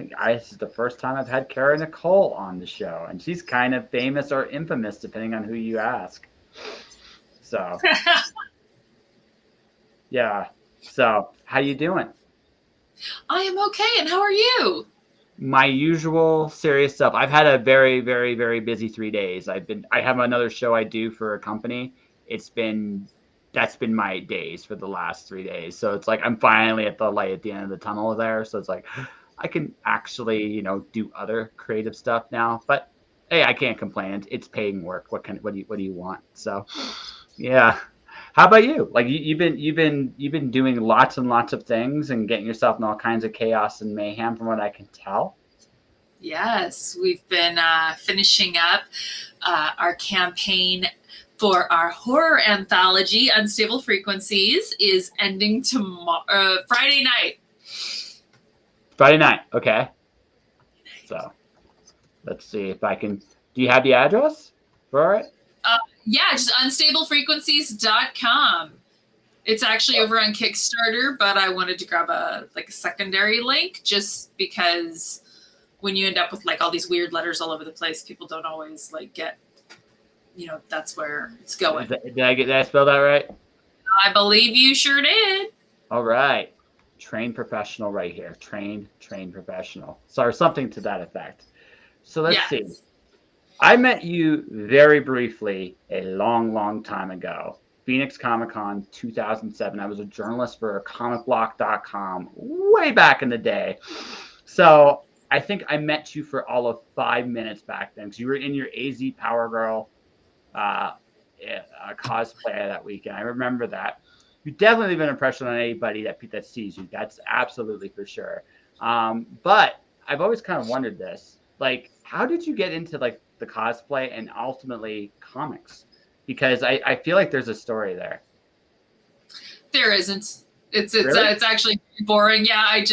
this is the first time I've had Cara Nicole on the show, and she's kind of famous or infamous depending on who you ask. So, yeah. So, how you doing? I am okay, and how are you? My usual serious stuff. I've had a very, very, very busy 3 days. I have another show I do for a company. It's been that's been my days for the last 3 days. So it's like I'm finally at the light at the end of the tunnel there. So it's like I can actually, do other creative stuff now. But hey, I can't complain. It's paying work. What do you want? So yeah. How about you? Like you've been doing lots and lots of things and getting yourself in all kinds of chaos and mayhem from what I can tell. Yes, we've been finishing up our campaign for our horror anthology, Unstable Frequencies, is ending tomorrow, Friday night. Friday night. Okay. So let's see if I can. Do you have the address for it? Yeah, just unstablefrequencies.com. It's actually over on Kickstarter, but I wanted to grab a secondary link just because when you end up with all these weird letters all over the place, people don't always get, that's where it's going. Did I spell that right? I believe you sure did. All right. Trained professional right here. Trained professional. So something to that effect. So let's see. I met you very briefly a long, long time ago. Phoenix Comic Con 2007. I was a journalist for comicblock.com way back in the day. So I think I met you for all of 5 minutes back then because you were in your AZ Power Girl cosplay that weekend. I remember that. You definitely leave an impression on anybody that sees you. That's absolutely for sure. But I've always kind of wondered this. How did you get into the cosplay and ultimately comics? Because I feel like there's a story there. There isn't. It's Really? it's actually boring. Yeah, I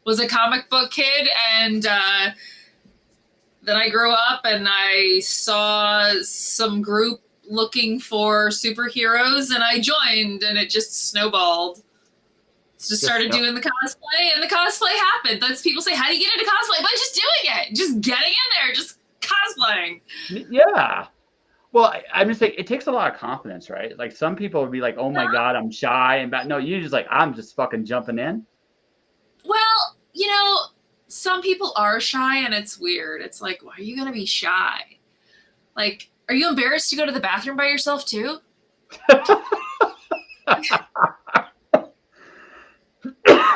was a comic book kid, and then I grew up and I saw some group looking for superheroes, and I joined, and it just snowballed. Just started doing the cosplay, and the cosplay happened. That's people say, "How do you get into cosplay?" By just doing it, just getting in there, just cosplaying. Yeah. Well, I'm just saying it takes a lot of confidence, right? Like some people would be like, "Oh my God, I'm shy," and no, you just I'm just fucking jumping in. Well, some people are shy, and it's weird. It's like, why are you gonna be shy? Are you embarrassed to go to the bathroom by yourself too?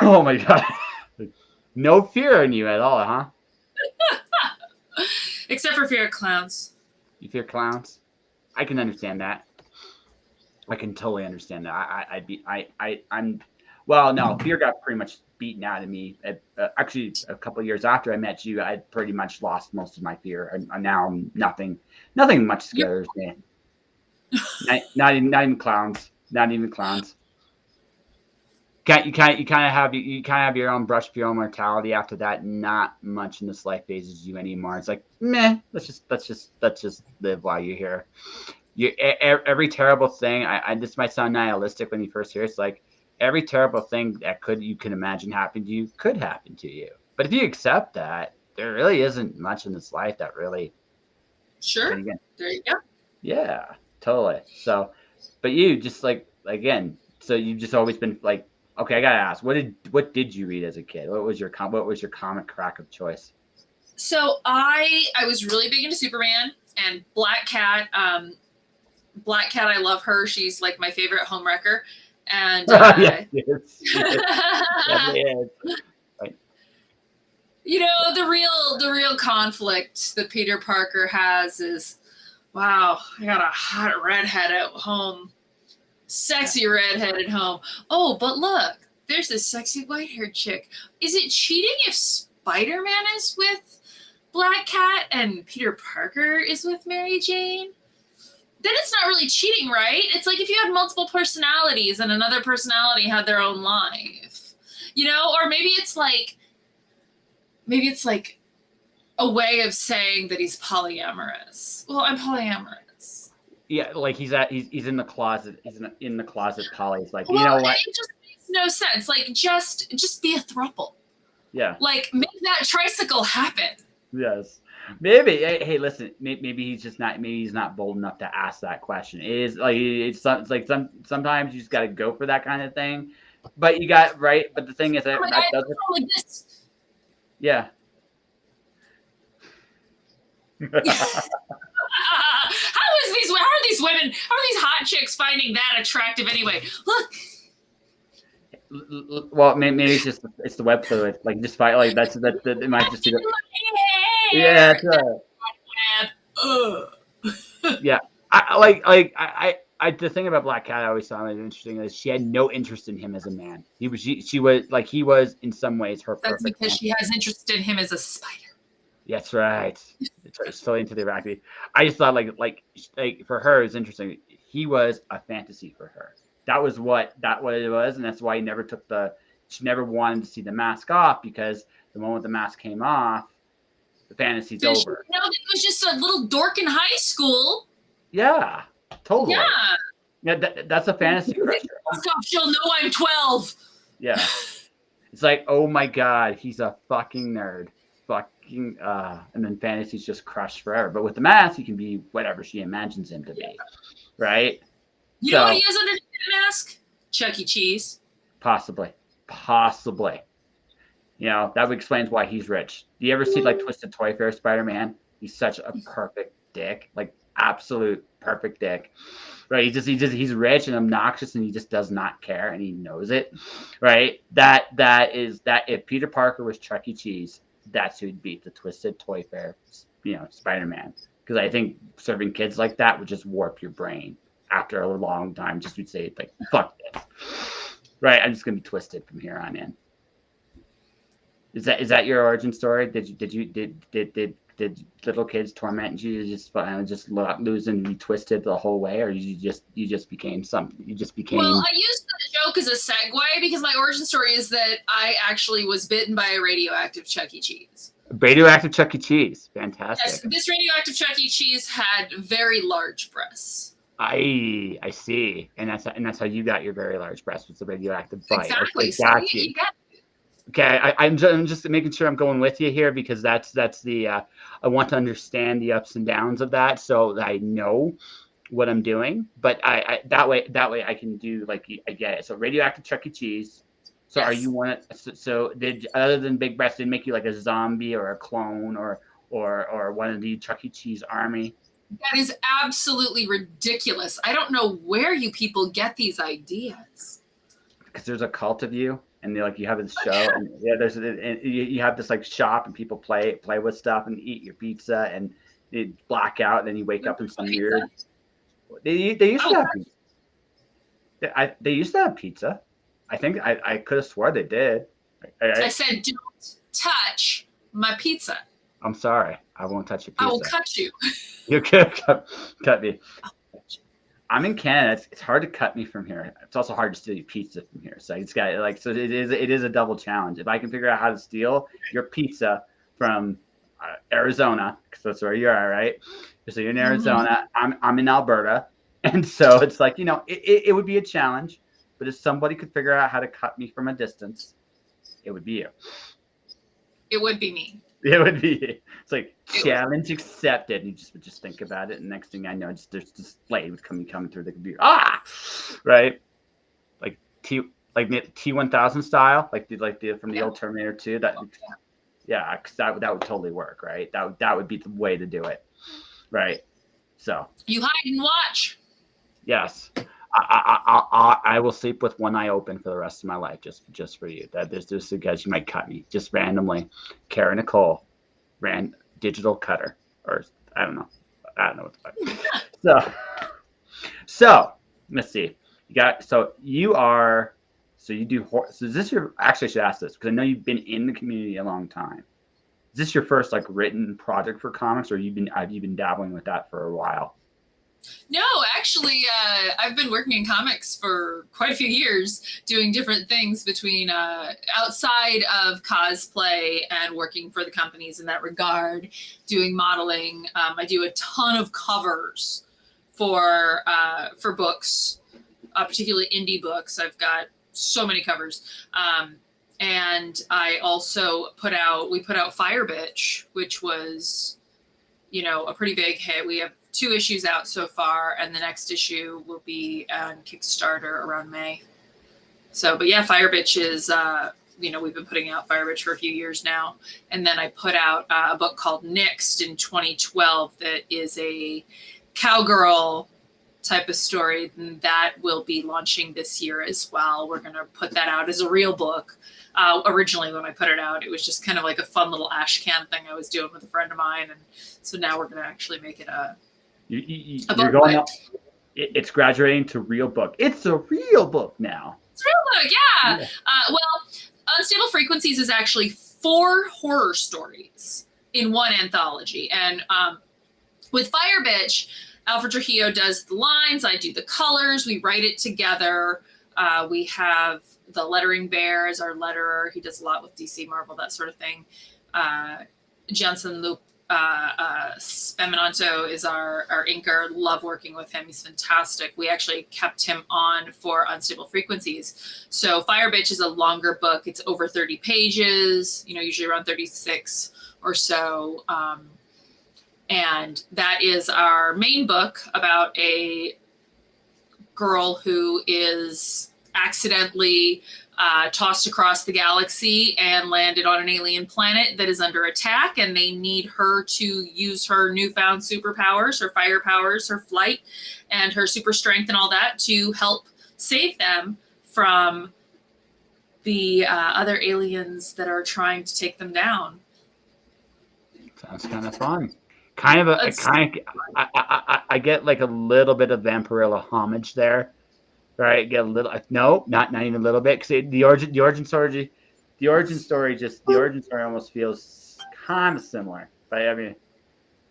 Oh my God. No fear in you at all, huh? Except for fear of clowns. You fear clowns? I can understand that. I can totally understand that. I'm. Well, no, fear got pretty much beaten out of me. Actually, a couple of years after I met you, I pretty much lost most of my fear, and now nothing much scares me. Not even clowns. Not even clowns. You kind of have your own brush for your own mortality after that. Not much in this life phases you anymore. It's like meh. Let's just live while you're here. Every terrible thing. This might sound nihilistic when you first hear it. It's like every terrible thing that you can imagine happen to you could happen to you. But if you accept that, there really isn't much in this life that really. Sure. There you go. Yeah, totally. So, but you just again. So you've just always been okay, I gotta ask, what did you read as a kid? What was your comic crack of choice? So I was really big into Superman and Black Cat. Black Cat, I love her. She's my favorite homewrecker. And yes. Right. The real conflict that Peter Parker has is, wow, I got a hot redhead at home. Sexy redhead at home. Oh, but look, there's this sexy white-haired chick. Is it cheating if Spider-Man is with Black Cat and Peter Parker is with Mary Jane? Then it's not really cheating, right? It's like if you had multiple personalities and another personality had their own life. Or maybe it's like a way of saying that he's polyamorous. Well, I'm polyamorous. Yeah, he's in the closet. He's in the closet. Poly. He's like, well, you know what? It just makes no sense. Just be a throuple. Yeah. Like, make that tricycle happen. Yes. Maybe. Hey, listen. Maybe he's just not. Maybe he's not bold enough to ask that question. It is like it's like sometimes you just got to go for that kind of thing. But you got right. But the thing is I'm that like, that I doesn't. like this. Yeah. How are these women? How are these hot chicks finding that attractive anyway? Look. Well, maybe it's the web fluid. Like just fight. Like that's that. It might just be the. Yeah. That's yeah. The thing about Black Cat I always found interesting is she had no interest in him as a man. She was like he was in some ways her That's perfect because man. she has interest in him as a spider. That's right. It's so into the arachne. I just thought like for her it's interesting. He was a fantasy for her. That was what it was, and that's why he never took she never wanted to see the mask off because the moment the mask came off, the fantasy's Did over. she know that he was just a little dork in high school? Yeah, totally. Yeah. Yeah, that's a fantasy for her. She'll know I'm 12. Yeah. It's like, oh my god, he's a fucking nerd. Fucking and then fantasy's just crushed forever. But with the mask, he can be whatever she imagines him to be. Right? You know what he is underneath that mask? Chuck E. Cheese. Possibly. You know, that explains why he's rich. Do you ever see like Twisted Toy Fair Spider-Man? He's such a perfect dick. Like absolute perfect dick. Right? He's rich and obnoxious and he just does not care and he knows it. Right? That if Peter Parker was Chuck E. Cheese, that's who'd beat the Twisted Toy Fair, Spider-Man. Because I think serving kids like that would just warp your brain after a long time. Just would say like, fuck this. Right? I'm just gonna be twisted from here on in. Is that your origin story? Did little kids torment you just lose and be twisted the whole way, or you just became Well, I used the joke as a segue because my origin story is that I actually was bitten by a radioactive Chuck E. Cheese. Radioactive Chuck E. Cheese, fantastic. Yes, this radioactive Chuck E. Cheese had very large breasts. I see, and that's how you got your very large breasts with the radioactive bite. Exactly. Okay, got you. Okay, I'm just making sure I'm going with you here because that's the I want to understand the ups and downs of that so that I know what I'm doing. But I that way I can do like I get it. So radioactive Chuck E. Cheese. So yes. Are you one? So did other than big breasts, did it make you like a zombie or a clone or one of the Chuck E. Cheese army? That is absolutely ridiculous. I don't know where you people get these ideas. Because there's a cult of you. And you have this show, and you have this like shop, and people play with stuff and eat your pizza, and you black out, and then you wake up in some weird. They used to have pizza. They used to have pizza. I think I could have swore they did. I said, don't touch my pizza. I'm sorry. I won't touch your pizza. I will cut you. You could cut me. I'm in Canada. It's hard to cut me from here. It's also hard to steal your pizza from here. So it's got so it is a double challenge. If I can figure out how to steal your pizza from Arizona, because that's where you are, right? So you're in Arizona. I'm in Alberta, and so it's like it would be a challenge. But if somebody could figure out how to cut me from a distance, it would be you. It would be me. It would be. It's like challenge accepted. And you just would think about it, and next thing I know, there's this blade would coming through the computer. Right, like T1000 style, like the from the old Terminator 2. That because that would totally work, right? That would be the way to do it, right? So you hide and watch. Yes. I will sleep with one eye open for the rest of my life, just for you. That there's just because you might cut me just randomly. Cara Nicole, digital cutter, or I don't know what the fuck. So let's see. You do. So is this your? Actually, I should ask this because I know you've been in the community a long time. Is this your first like written project for comics, or have you been dabbling with that for a while? No, actually, I've been working in comics for quite a few years, doing different things between outside of cosplay and working for the companies in that regard, doing modeling. I do a ton of covers for books, particularly indie books. I've got so many covers. And I also we put out Fire Bitch, which was, you know, a pretty big hit. We have 2 issues out so far, and the next issue will be on Kickstarter around May. So, but yeah, Fire Bitch is, you know, we've been putting out Fire Bitch for a few years now. And then I put out a book called Nicest in 2012 that is a cowgirl type of story, and that will be launching this year as well. We're going to put that out as a real book. Originally, when I put it out, it was just kind of like a fun little ash can thing I was doing with a friend of mine. And so now we're going to actually make it a you're going up. It's graduating to real book. It's a real book now. It's real book, yeah. Well, Unstable Frequencies is actually 4 horror stories in one anthology. And with Fire Bitch, Alfred Trujillo does the lines, I do the colors, we write it together. We have the lettering bear as our letterer. He does a lot with DC, Marvel, that sort of thing. Jensen Luke Speminanto is our inker. Love working with him. He's fantastic. We actually kept him on for Unstable Frequencies. So Fire Bitch is a longer book. It's over 30 pages, you know, usually around 36 or so. And that is our main book about a girl who is accidentally tossed across the galaxy and landed on an alien planet that is under attack, and they need her to use her newfound superpowers, her fire powers, her flight, and her super strength and all that to help save them from the other aliens that are trying to take them down. Sounds kind of fun. Kind of I get like a little bit of Vampirella homage there, right? Get a little, no, not even a little bit, because the origin story almost feels kind of similar. But I mean,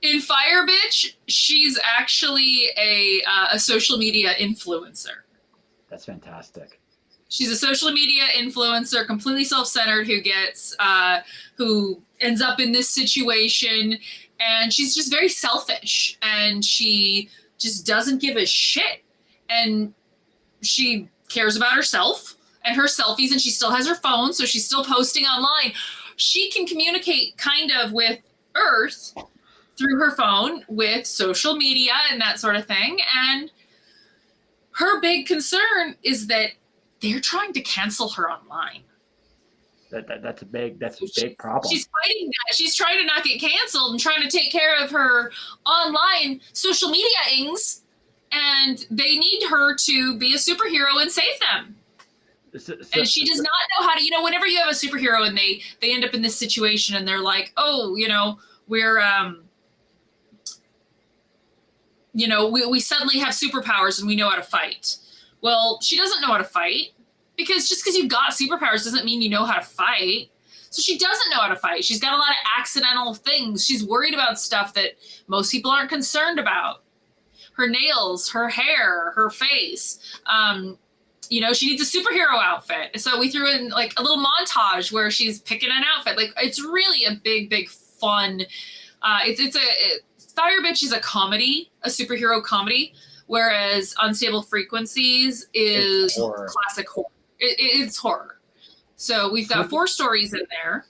in Fire Bitch, she's actually a social media influencer. That's fantastic. She's a social media influencer, completely self-centered, who ends up in this situation. And she's just very selfish, and she just doesn't give a shit. And she cares about herself and her selfies, and she still has her phone, so she's still posting online. She can communicate kind of with Earth through her phone with social media and that sort of thing. And her big concern is that they're trying to cancel her online. That's a big problem. She's fighting that. She's trying to not get canceled and trying to take care of her online social media ings, and they need her to be a superhero and save them. And she does not know how to, you know, whenever you have a superhero and they end up in this situation and they're like, oh, you know, we're, you know, we suddenly have superpowers and we know how to fight. Well, she doesn't know how to fight. Because just because you've got superpowers doesn't mean you know how to fight. So she doesn't know how to fight. She's got a lot of accidental things. She's worried about stuff that most people aren't concerned about. Her nails, her hair, her face. You know, she needs a superhero outfit. So we threw in like a little montage where she's picking an outfit. Like, it's really a big fun. Fire Bitch is a comedy, a superhero comedy, whereas Unstable Frequencies is classic horror. It's horror. So we've got 4 stories in there,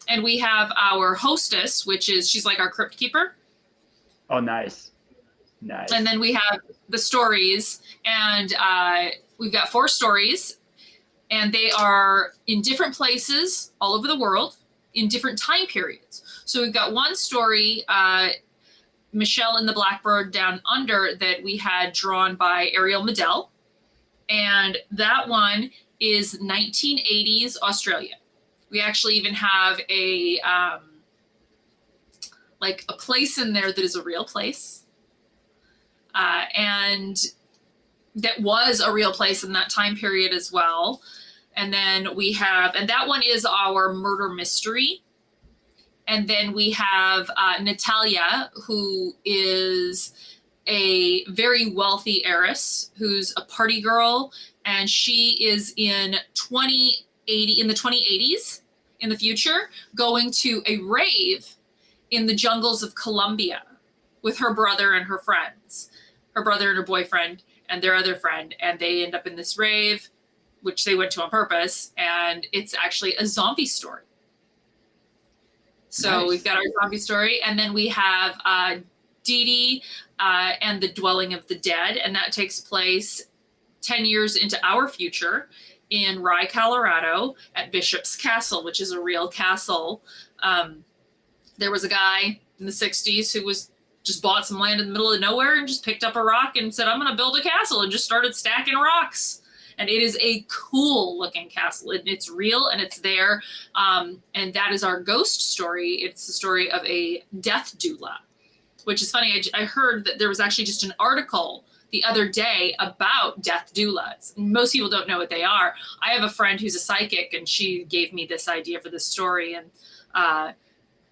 and we have our hostess, which is, she's like our crypt keeper. Oh, nice. And then we have the stories, and we've got 4 stories, and they are in different places all over the world in different time periods. So we've got one story, Michelle and the Blackbird Down Under, that we had drawn by Ariel Medell. And that one is 1980s Australia. We actually even have a place in there that is a real place. And that was a real place in that time period as well. And then we have, and that one is our murder mystery. And then we have Natalia, who is a very wealthy heiress who's a party girl, and she is in the 2080s in the future, going to a rave in the jungles of Colombia with her brother and her friends, her brother and her boyfriend and their other friend, and they end up in this rave. which they went to on purpose, and it's actually a zombie story. So Nice. we've got our zombie story, and then we have Dee Dee and the Dwelling of the Dead, and that takes place 10 years into our future in Rye, Colorado, at Bishop's Castle, which is a real castle. There was a guy in the 60s who was just bought some land in the middle of nowhere and just picked up a rock and said, I'm going to build a castle, and just started stacking rocks. And it is a cool looking castle. It's real and it's there. And that is our ghost story. It's the story of a death doula, which is funny. I heard that there was actually just an article the other day about death doulas. Most people don't know what they are. I have a friend who's a psychic, and she gave me this idea for this story. And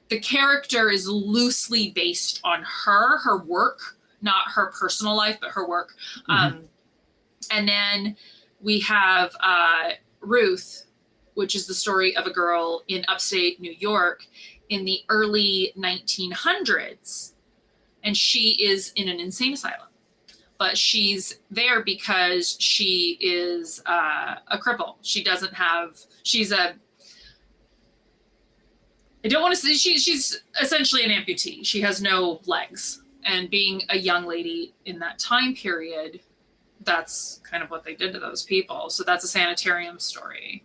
the character is loosely based on her work, not her personal life, but her work. Mm-hmm. And then we have Ruth, which is the story of a girl in upstate New York in the early 1900s. And she is in an insane asylum. But she's there because she is a cripple. She doesn't have, I don't want to say, she's essentially an amputee. She has no legs. And being a young lady in that time period, that's kind of what they did to those people. So that's a sanitarium story.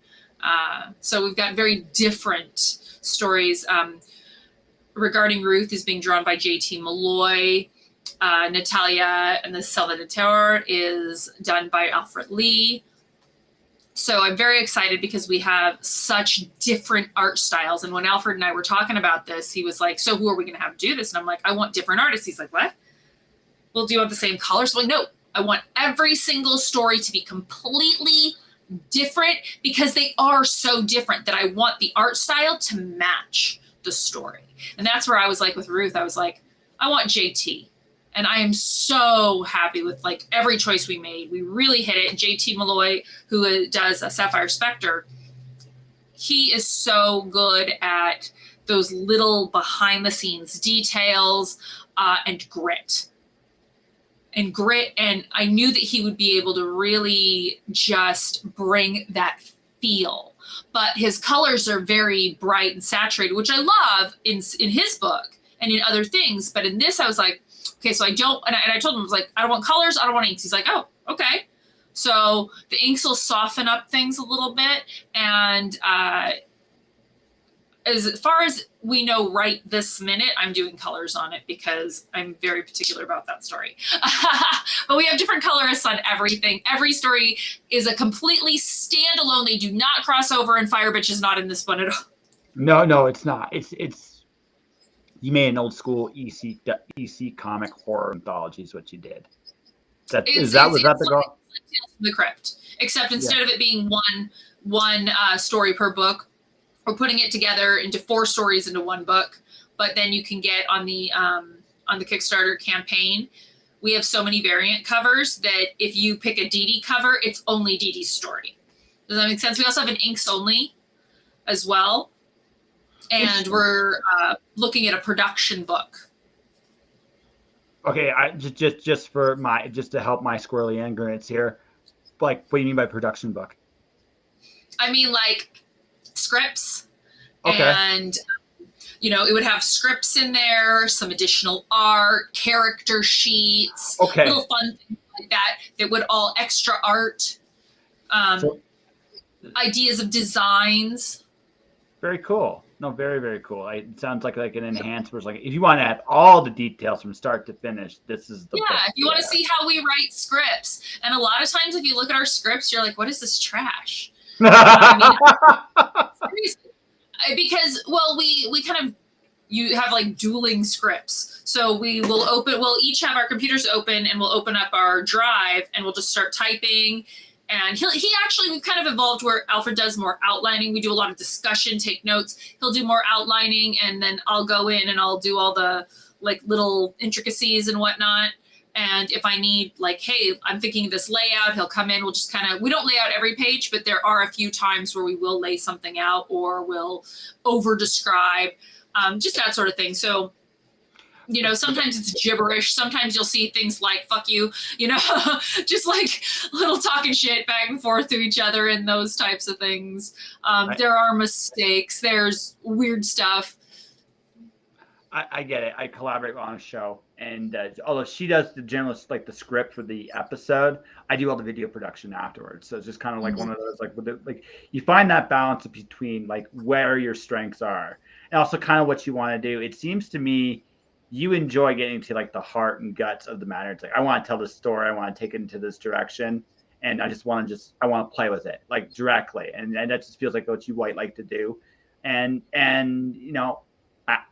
So we've got very different stories. Regarding Ruth is being drawn by J.T. Malloy. Natalia and the Salvatore is done by Alfred Lee. So I'm very excited because we have such different art styles. And when Alfred and I were talking about this, he was like, so who are we going to have do this? And I'm like, I want different artists. He's like, what? Well, do you want the same colors? I'm like, no, I want every single story to be completely different because they are so different that I want the art style to match the story. And that's where I was like with Ruth, I was like, I want JT. And I am so happy with like every choice we made. We really hit it. JT Malloy, who does a Sapphire Spectre, he is so good at those little behind the scenes details and grit. And I knew that he would be able to really just bring that feel. But his colors are very bright and saturated, which I love in his book and in other things. But in this, I was like, okay, so I don't, and I told him, I was like, I don't want colors, I don't want inks. He's like, oh, okay. So the inks will soften up things a little bit. And as far as we know right this minute, I'm doing colors on it because I'm very particular about that story. But we have different colorists on everything. Every story is a completely standalone. They do not cross over, and Fire Bitch is not in this one at all. No, it's not. It's you made an old school EC comic horror anthology is what you did. Was that the goal? Tales from the Crypt, except instead of it being one story per book, we're putting it together into 4 stories into one book. But then you can get on the Kickstarter campaign, we have so many variant covers that if you pick a Dee Dee cover, it's only Dee Dee's story. Does that make sense? We also have an inks only as well. And we're looking at a production book. Okay, just to help my squirrely ignorance here, like, what do you mean by production book? I mean, like scripts, okay. And it would have scripts in there, some additional art, character sheets, little fun things like that would all extra art, ideas of designs. Very cool. No, very, very cool. It sounds like an enhancer. Like, if you want to have all the details from start to finish, this is the book. If you want to see how we write scripts. And a lot of times if you look at our scripts, you're like, what is this trash? Seriously. Because, we kind of, you have like dueling scripts. So we'll each have our computers open, and we'll open up our drive, and we'll just start typing. And we've kind of evolved where Alfred does more outlining. We do a lot of discussion, take notes. He'll do more outlining, and then I'll go in and I'll do all the like little intricacies and whatnot. And if I need like, hey, I'm thinking this layout, he'll come in. We'll just we don't lay out every page, but there are a few times where we will lay something out or we'll over describe, just that sort of thing. So You know, sometimes it's gibberish. Sometimes you'll see things like "fuck you," you know, just like little talking shit back and forth to each other and those types of things. There are mistakes. There's weird stuff. I get it. I collaborate on a show, and although she does the generalist, like the script for the episode, I do all the video production afterwards. So it's just kind of like one of those, like you find that balance between like where your strengths are, and also kind of what you want to do. It seems to me you enjoy getting to like the heart and guts of the matter. It's like, I want to tell this story, I want to take it into this direction, and I want to play with it like directly, and that just feels like what you like to do, and you know.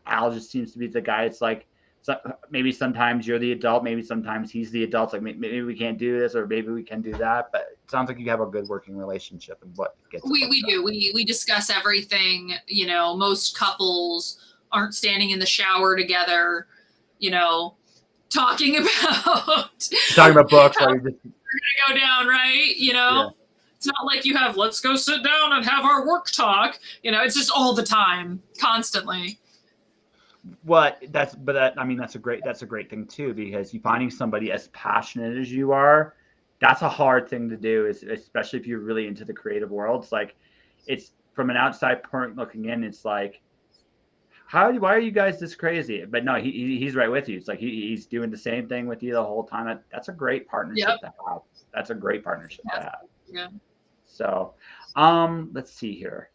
Al just seems to be the guy. It's like, so maybe sometimes you're the adult, maybe sometimes he's the adult. It's like maybe we can't do this, or maybe we can do that. But it sounds like you have a good working relationship, and what gets we do. We discuss everything. You know, most couples aren't standing in the shower together, you know, talking about books. How we're gonna go down, right? You know. Yeah. It's not like you have, let's go sit down and have our work talk. You know, it's just all the time, constantly. That's a great thing too, because you finding somebody as passionate as you are, that's a hard thing to do, especially if you're really into the creative world. It's like, it's from an outside point looking in, it's like, why are you guys this crazy? But no, he's right with you. It's like he's doing the same thing with you the whole time. That's a great partnership to have. That's a great partnership to have. Yeah. So, let's see here.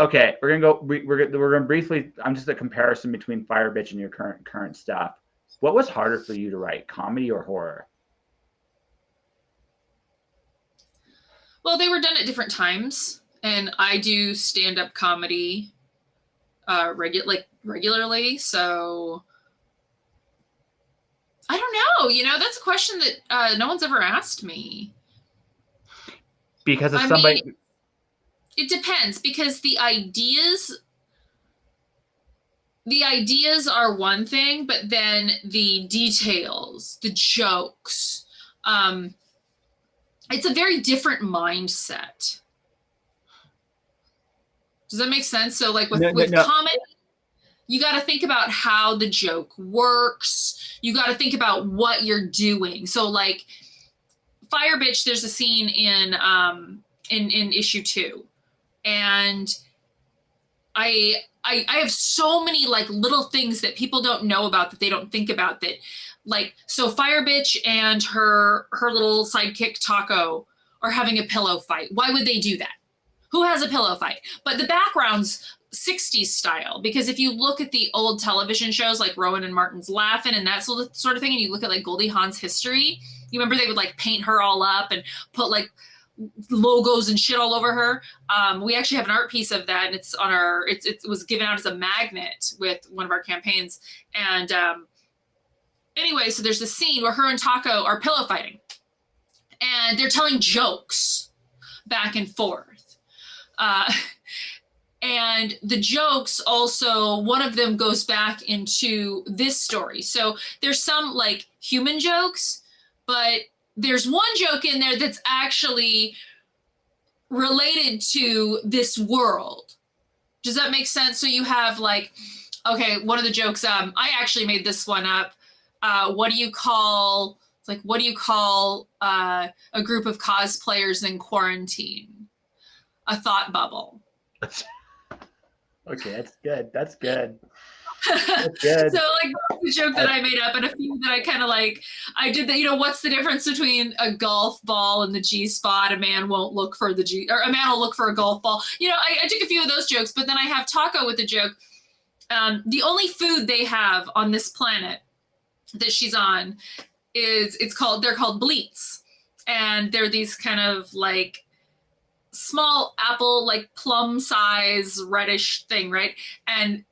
Okay, we're gonna briefly. I'm just a comparison between Fire Bitch and your current stuff. What was harder for you to write, comedy or horror? Well, they were done at different times, and I do stand-up comedy regularly. So I don't know. You know, that's a question that no one's ever asked me. Because of somebody. It depends, because the ideas are one thing, but then the details, the jokes, it's a very different mindset. Does that make sense? So like with comedy, you got to think about how the joke works. You got to think about what you're doing. So like Fire Bitch, there's a scene in issue 2. And I have so many like little things that people don't know about, that they don't think about, that like, so Fire Bitch and her little sidekick Taco are having a pillow fight. Why would they do that? Who has a pillow fight? But the background's 60s style, because if you look at the old television shows like Rowan and Martin's Laugh-In and that sort of thing, and you look at like Goldie Hawn's history, you remember they would like paint her all up and put like logos and shit all over her. We actually have an art piece of that, and it's on our, it was given out as a magnet with one of our campaigns. And anyway, so there's this scene where her and Taco are pillow fighting, and they're telling jokes back and forth. And the jokes also, one of them goes back into this story. So there's some like human jokes, but there's one joke in there that's actually related to this world. Does that make sense? So you have like, okay, one of the jokes, I actually made this one up. What do you call a group of cosplayers in quarantine? A thought bubble. Okay, that's good. That's good. That's good. So like that's the joke that I made up, and a few that I kind of like. I did that. You know, what's the difference between a golf ball and the G spot? A man won't look for the G, or a man will look for a golf ball. You know, I took a few of those jokes, but then I have Taco with the joke. The only food they have on this planet that she's on is they're called bleats, and they're these kind of like small apple, like plum size reddish thing, right? And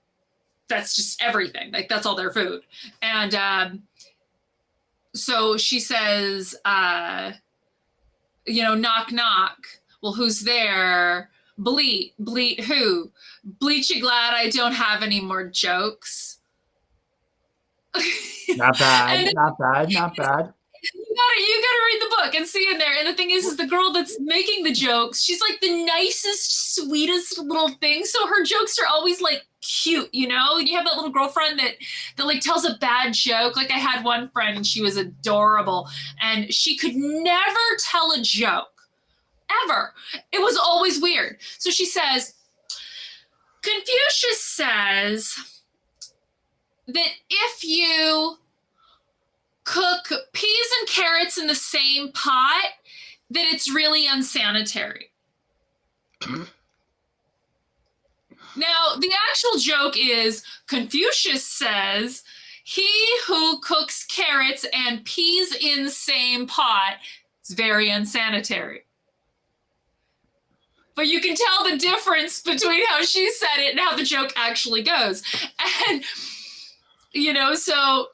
that's just everything. Like that's all their food. And so she says, you know, knock, knock. Well, who's there? Bleat. Bleat who? Bleat, you glad I don't have any more jokes? Not bad, not bad, not bad. You gotta read the book and see in there. And the thing is the girl that's making the jokes, she's like the nicest, sweetest little thing. So her jokes are always like cute, you know? And you have that little girlfriend that like tells a bad joke. Like I had one friend and she was adorable and she could never tell a joke ever. It was always weird. So she says, Confucius says that if you cook peas and carrots in the same pot, that it's really unsanitary. Now, the actual joke is Confucius says, he who cooks carrots and peas in the same pot is very unsanitary. But you can tell the difference between how she said it and how the joke actually goes. And, you know, so,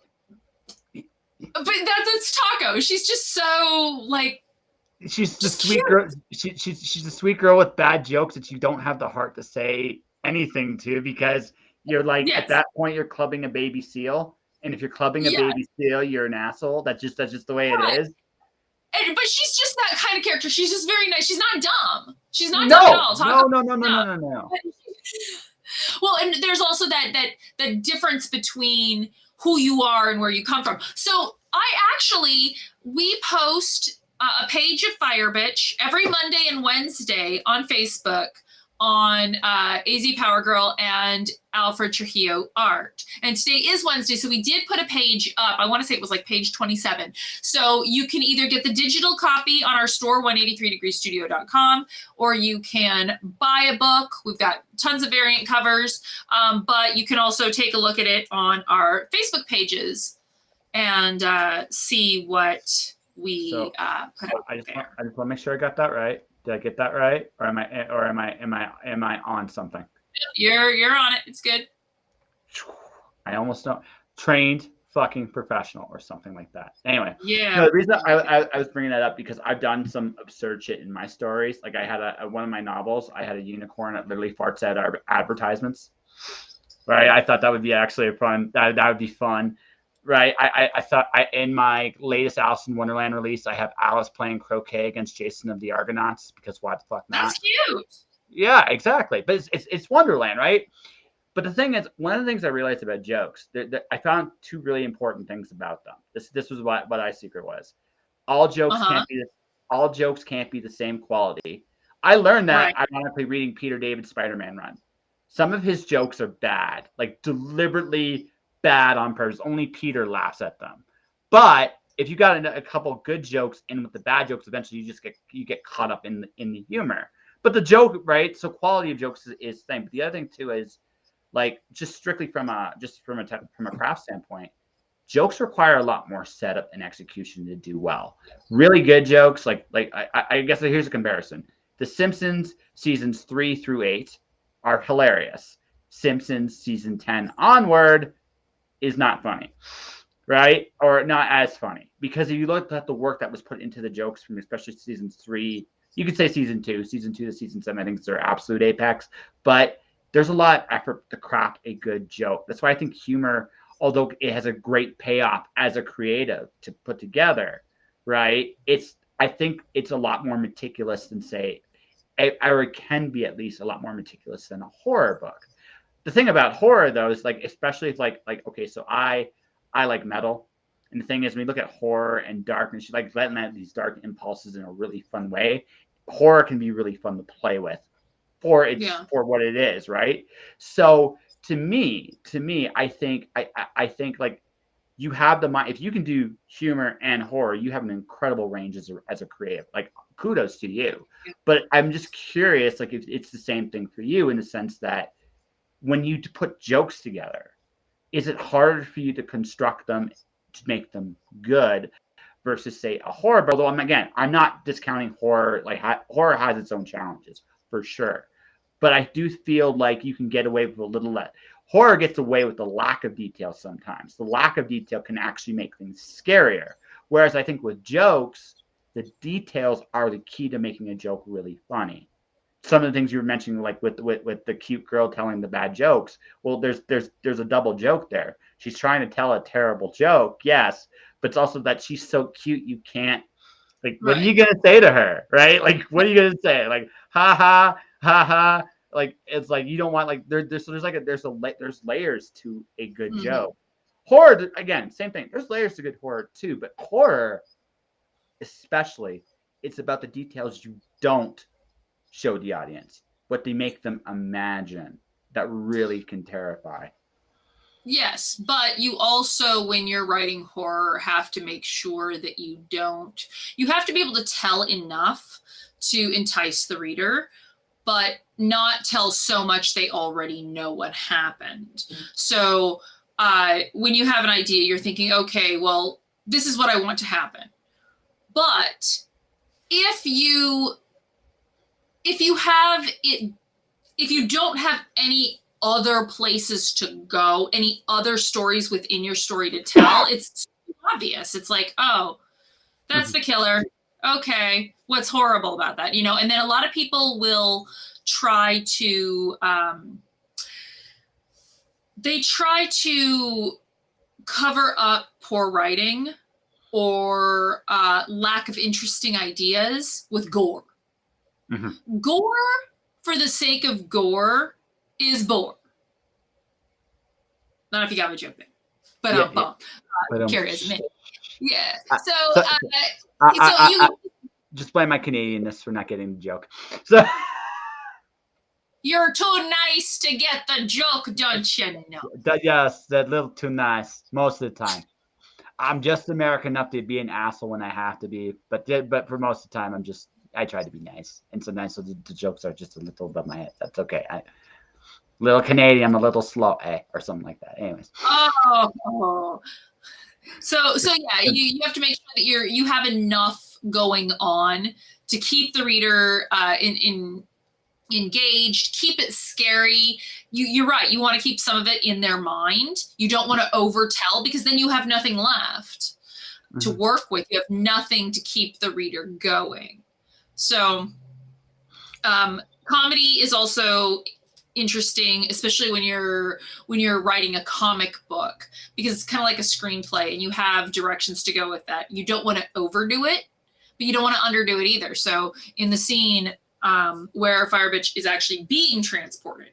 but that's Taco. She's just so, like, she's the sweet girl. She's a sweet girl with bad jokes that you don't have the heart to say anything to, because you're like, at that point you're clubbing a baby seal, and if you're clubbing a baby seal, you're an asshole. That's just the way it is. But she's just that kind of character. She's just very nice. She's not dumb. She's not dumb at all. No. Well, and there's also that difference between who you are and where you come from. So we post a page of Fire Bitch every Monday and Wednesday on Facebook on AZ Power Girl and Alfred Trujillo Art. And today is Wednesday, so we did put a page up. I want to say it was like page 27. So you can either get the digital copy on our store, 183degreestudio.com, or you can buy a book. We've got tons of variant covers, but you can also take a look at it on our Facebook pages and see what we put up there. I just want to make sure I got that right. Did I get that right, or am I on something? You're on it. It's good. I almost don't. Trained fucking professional or something like that. Anyway, yeah. No, the reason I was bringing that up because I've done some absurd shit in my stories. Like I had one of my novels. I had a unicorn that literally farts out our advertisements. Right. I thought that would be actually a fun. That would be fun. Right. I thought in my latest Alice in Wonderland release, I have Alice playing croquet against Jason of the Argonauts, because why the fuck not? That's cute. Yeah, exactly. But it's Wonderland, right? But the thing is, one of the things I realized about jokes, I found two really important things about them. This was what I secret was. All jokes can't be the same quality. I learned that ironically reading Peter David's Spider-Man run. Some of his jokes are bad, like deliberately bad on purpose. Only Peter laughs at them. But if you got a couple good jokes in with the bad jokes, eventually you get caught up in the humor. But the joke, right? So quality of jokes is the same. But the other thing too is, like, just strictly from a craft standpoint, jokes require a lot more setup and execution to do well. Really good jokes, like I guess here's a comparison. The Simpsons seasons 3 through 8 are hilarious. Simpsons season 10 onward is not funny, right? Or not as funny, because if you look at the work that was put into the jokes from especially seasons 3, you could say season 2 to season 7, I think it's their absolute apex, but there's a lot of effort to craft a good joke. That's why I think humor, although it has a great payoff as a creative to put together, right? I think it's a lot more meticulous than, say, or it can be at least a lot more meticulous than a horror book. The thing about horror, though, is like, especially if like okay, so I like metal, and the thing is, when you look at horror and darkness, you like letting out these dark impulses in a really fun way. Horror can be really fun to play with, for what it is, right? So to me, I think like you have the mind. If you can do humor and horror, you have an incredible range as a creative. Like, kudos to you. But I'm just curious, like, if it's the same thing for you, in the sense that when you put jokes together, is it harder for you to construct them to make them good versus, say, a horror? But although I'm not discounting horror. Like, horror has its own challenges for sure, but I do feel like you can get away with a little less. Horror gets away with the lack of detail sometimes. The lack of detail can actually make things scarier. Whereas I think with jokes, the details are the key to making a joke really funny. Some of the things you were mentioning, like with the cute girl telling the bad jokes, well, there's a double joke there. She's trying to tell a terrible joke, yes, but it's also that she's so cute you can't, like, what are you gonna say to her, right? Like, what are you gonna say? Like, ha ha ha ha. like it's like you don't want like there's layers to a good Mhm. joke. Horror again, same thing. There's layers to good horror too, but horror, especially, it's about the details you don't show the audience, what they make them imagine that really can terrify. Yes, but you also, when you're writing horror, have to make sure that you have to be able to tell enough to entice the reader, but not tell so much they already know what happened. So when you have an idea, you're thinking, okay, well, this is what I want to happen. But if you have it, if you don't have any other places to go, any other stories within your story to tell, it's obvious. It's like, oh, that's the killer. Okay, what's horrible about that? And then a lot of people will try to cover up poor writing or lack of interesting ideas with gore. Mm-hmm. Gore for the sake of gore is bore. Not if you got me joking, but Yeah. curious, man. Yeah. I just blame my Canadianness for not getting the joke. So you're too nice to get the joke, don't you know? Yes, that little too nice most of the time. I'm just American enough to be an asshole when I have to be, but for most of the time, I try to be nice, and sometimes so the jokes are just a little above my head. That's okay. Little Canadian, I'm a little slow, or something like that. Anyways. Oh. So yeah, you have to make sure that you have enough going on to keep the reader engaged, keep it scary. You're right. You want to keep some of it in their mind. You don't want to overtell because then you have nothing left to work with. You have nothing to keep the reader going. So comedy is also interesting, especially when you're writing a comic book, because it's kind of like a screenplay and you have directions to go with that. You don't want to overdo it, but you don't want to underdo it either. So in the scene where Fire Bitch is actually being transported,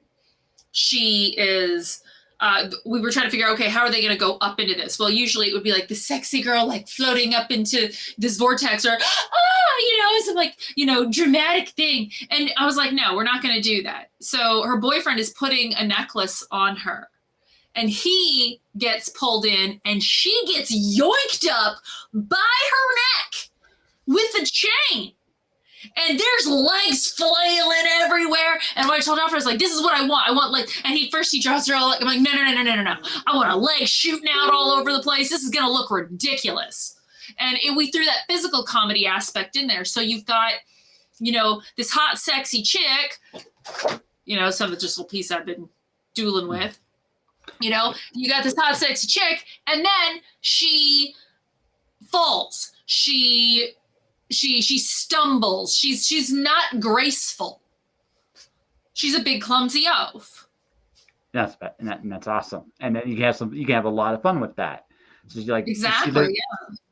she is we were trying to figure out, okay, how are they going to go up into this? Well, usually it would be like the sexy girl like floating up into this vortex, or some like dramatic thing. And I was like, no, we're not going to do that. So her boyfriend is putting a necklace on her, and he gets pulled in, and she gets yoinked up by her neck with a chain. And there's legs flailing everywhere. And when I told Alfred, I was like, this is what I want. I want like, and he draws her all like, I'm like, no. I want a leg shooting out all over the place. This is going to look ridiculous. And we threw that physical comedy aspect in there. So you've got, this hot, sexy chick, some of the just little piece I've been dueling with, you got this hot, sexy chick, and then she falls. She stumbles. She's not graceful. She's a big clumsy oaf. That's awesome. And then you can have a lot of fun with that. So you're like, exactly,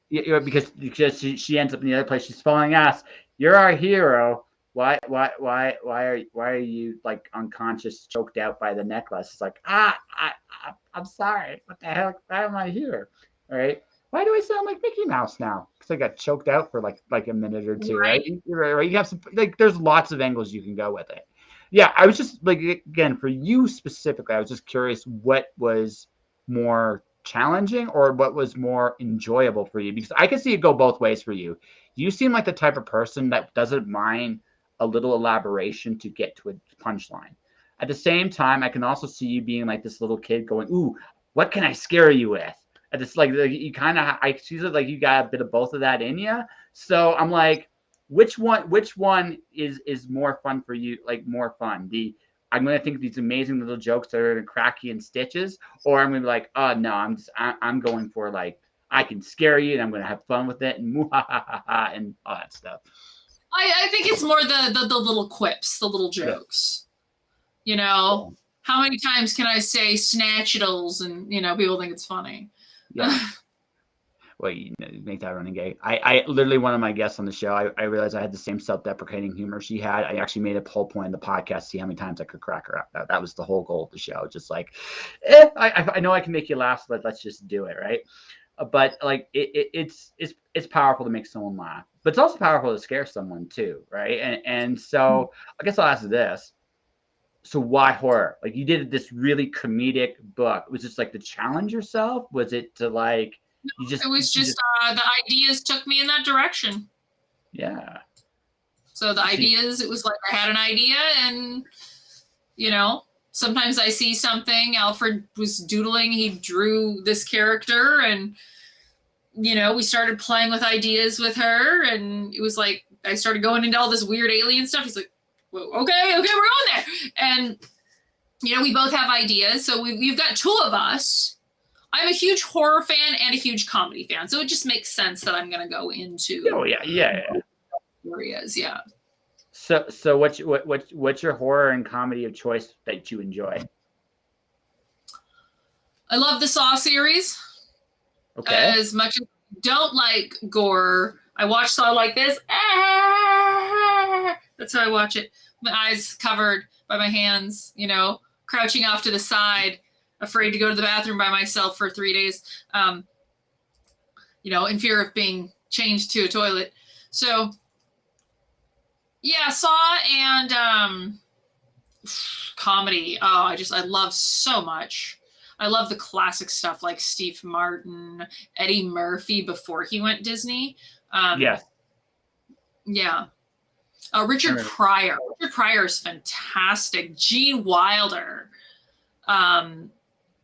yeah, because she ends up in the other place. She's falling ass. You're our hero. Why are you like unconscious, choked out by the necklace? It's like, I'm sorry. What the hell? Why am I here? All right. Why do I sound like Mickey Mouse now? Because I got choked out for like a minute or two, right? Right. You have some there's lots of angles you can go with it. Yeah, I was just like, again, for you specifically, I was just curious what was more challenging or what was more enjoyable for you, because I can see it go both ways for you. You seem like the type of person that doesn't mind a little elaboration to get to a punchline. At the same time, I can also see you being like this little kid going, "Ooh, what can I scare you with?" And it's like you kind of, I see it like you got a bit of both of that in you. So I'm like, which one is more fun for you? Like more fun? I'm gonna think of these amazing little jokes that are gonna crack you in stitches, or I'm gonna be like, oh no, I'm going for like I can scare you and I'm gonna have fun with it and and all that stuff. I think it's more the little quips, the little jokes. Yeah. How many times can I say snatchitals and people think it's funny? Yeah. Well, you know, make that running gag. I literally, one of my guests on the show, I realized I had the same self-deprecating humor she had. I actually made a whole point in the podcast to see how many times I could crack her up. That was the whole goal of the show. Just like, I know I can make you laugh, but let's just do it, right? But like, it's powerful to make someone laugh, but it's also powerful to scare someone too, right? And so I guess I'll ask this. So why horror? Like, you did this really comedic book. Was it like to challenge yourself? Was it to like It was just the ideas took me in that direction. Yeah. So the ideas, it was like I had an idea, and you know, sometimes I see something. Alfred was doodling. He drew this character, and you know, we started playing with ideas with her, and it was like I started going into all this weird alien stuff. He's like, well, okay, we're going there, and you know, we both have ideas. So we've got two of us. I'm a huge horror fan and a huge comedy fan, so it just makes sense that I'm going to go into. Oh yeah. Areas, yeah. So what's your horror and comedy of choice that you enjoy? I love the Saw series. Okay. As much as I don't like gore, I watch Saw like this. That's how I watch it. My eyes covered by my hands, you know, crouching off to the side, afraid to go to the bathroom by myself for 3 days, you know, in fear of being changed to a toilet. So, yeah, Saw and comedy. Oh, I love so much. I love the classic stuff like Steve Martin, Eddie Murphy before he went Disney. Yes. Yeah. Richard Pryor. Richard Pryor is fantastic. Gene Wilder.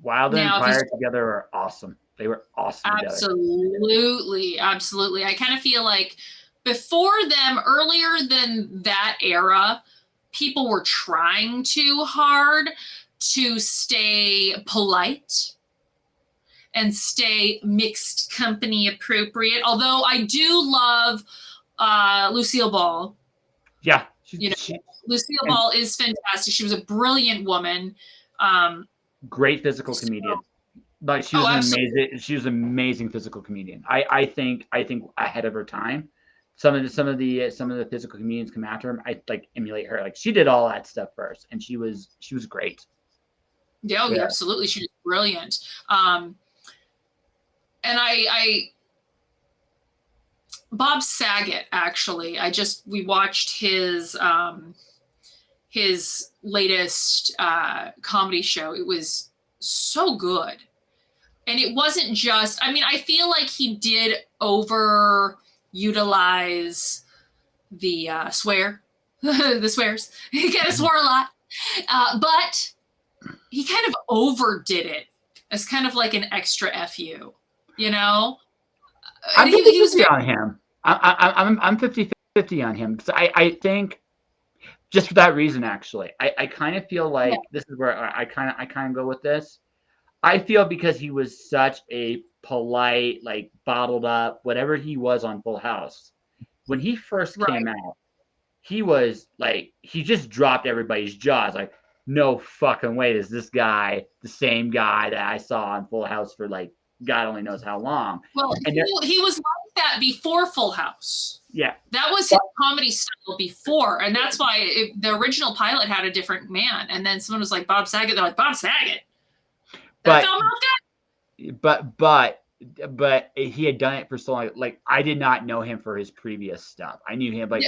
Wilder and Pryor together are awesome. They were awesome absolutely together. Absolutely. I kind of feel like before them, earlier than that era, people were trying too hard to stay polite and stay mixed company appropriate. Although I do love Lucille Ball. Yeah. Lucille Ball is fantastic. She was a brilliant woman. Great physical comedian. Like she was an amazing physical comedian. I think ahead of her time. Some of the physical comedians come after him. I like emulate her. Like she did all that stuff first, and she was great. Yeah, absolutely. She was brilliant. And I Bob Saget, actually, we watched his latest comedy show. It was so good. And it wasn't just, I mean, I feel like he did utilize the the swears. He kind of swore a lot. But he kind of overdid it as kind of like an extra FU, you know? I'm 50-50 on him. I'm 50-50 on him because I think just for that reason, actually, I kind of feel like this is where I kind of go with this. I feel because he was such a polite, like bottled up, whatever he was on Full House. When he first came out, he was like, he just dropped everybody's jaws. Like, no fucking way is this guy the same guy that I saw on Full House for like God only knows how long. Well, he was like that before Full House. Yeah. That was his comedy style before. And that's why the original pilot had a different man. And then someone was like, Bob Saget. They're like, Bob Saget? But he had done it for so long. Like, I did not know him for his previous stuff. I knew him, right?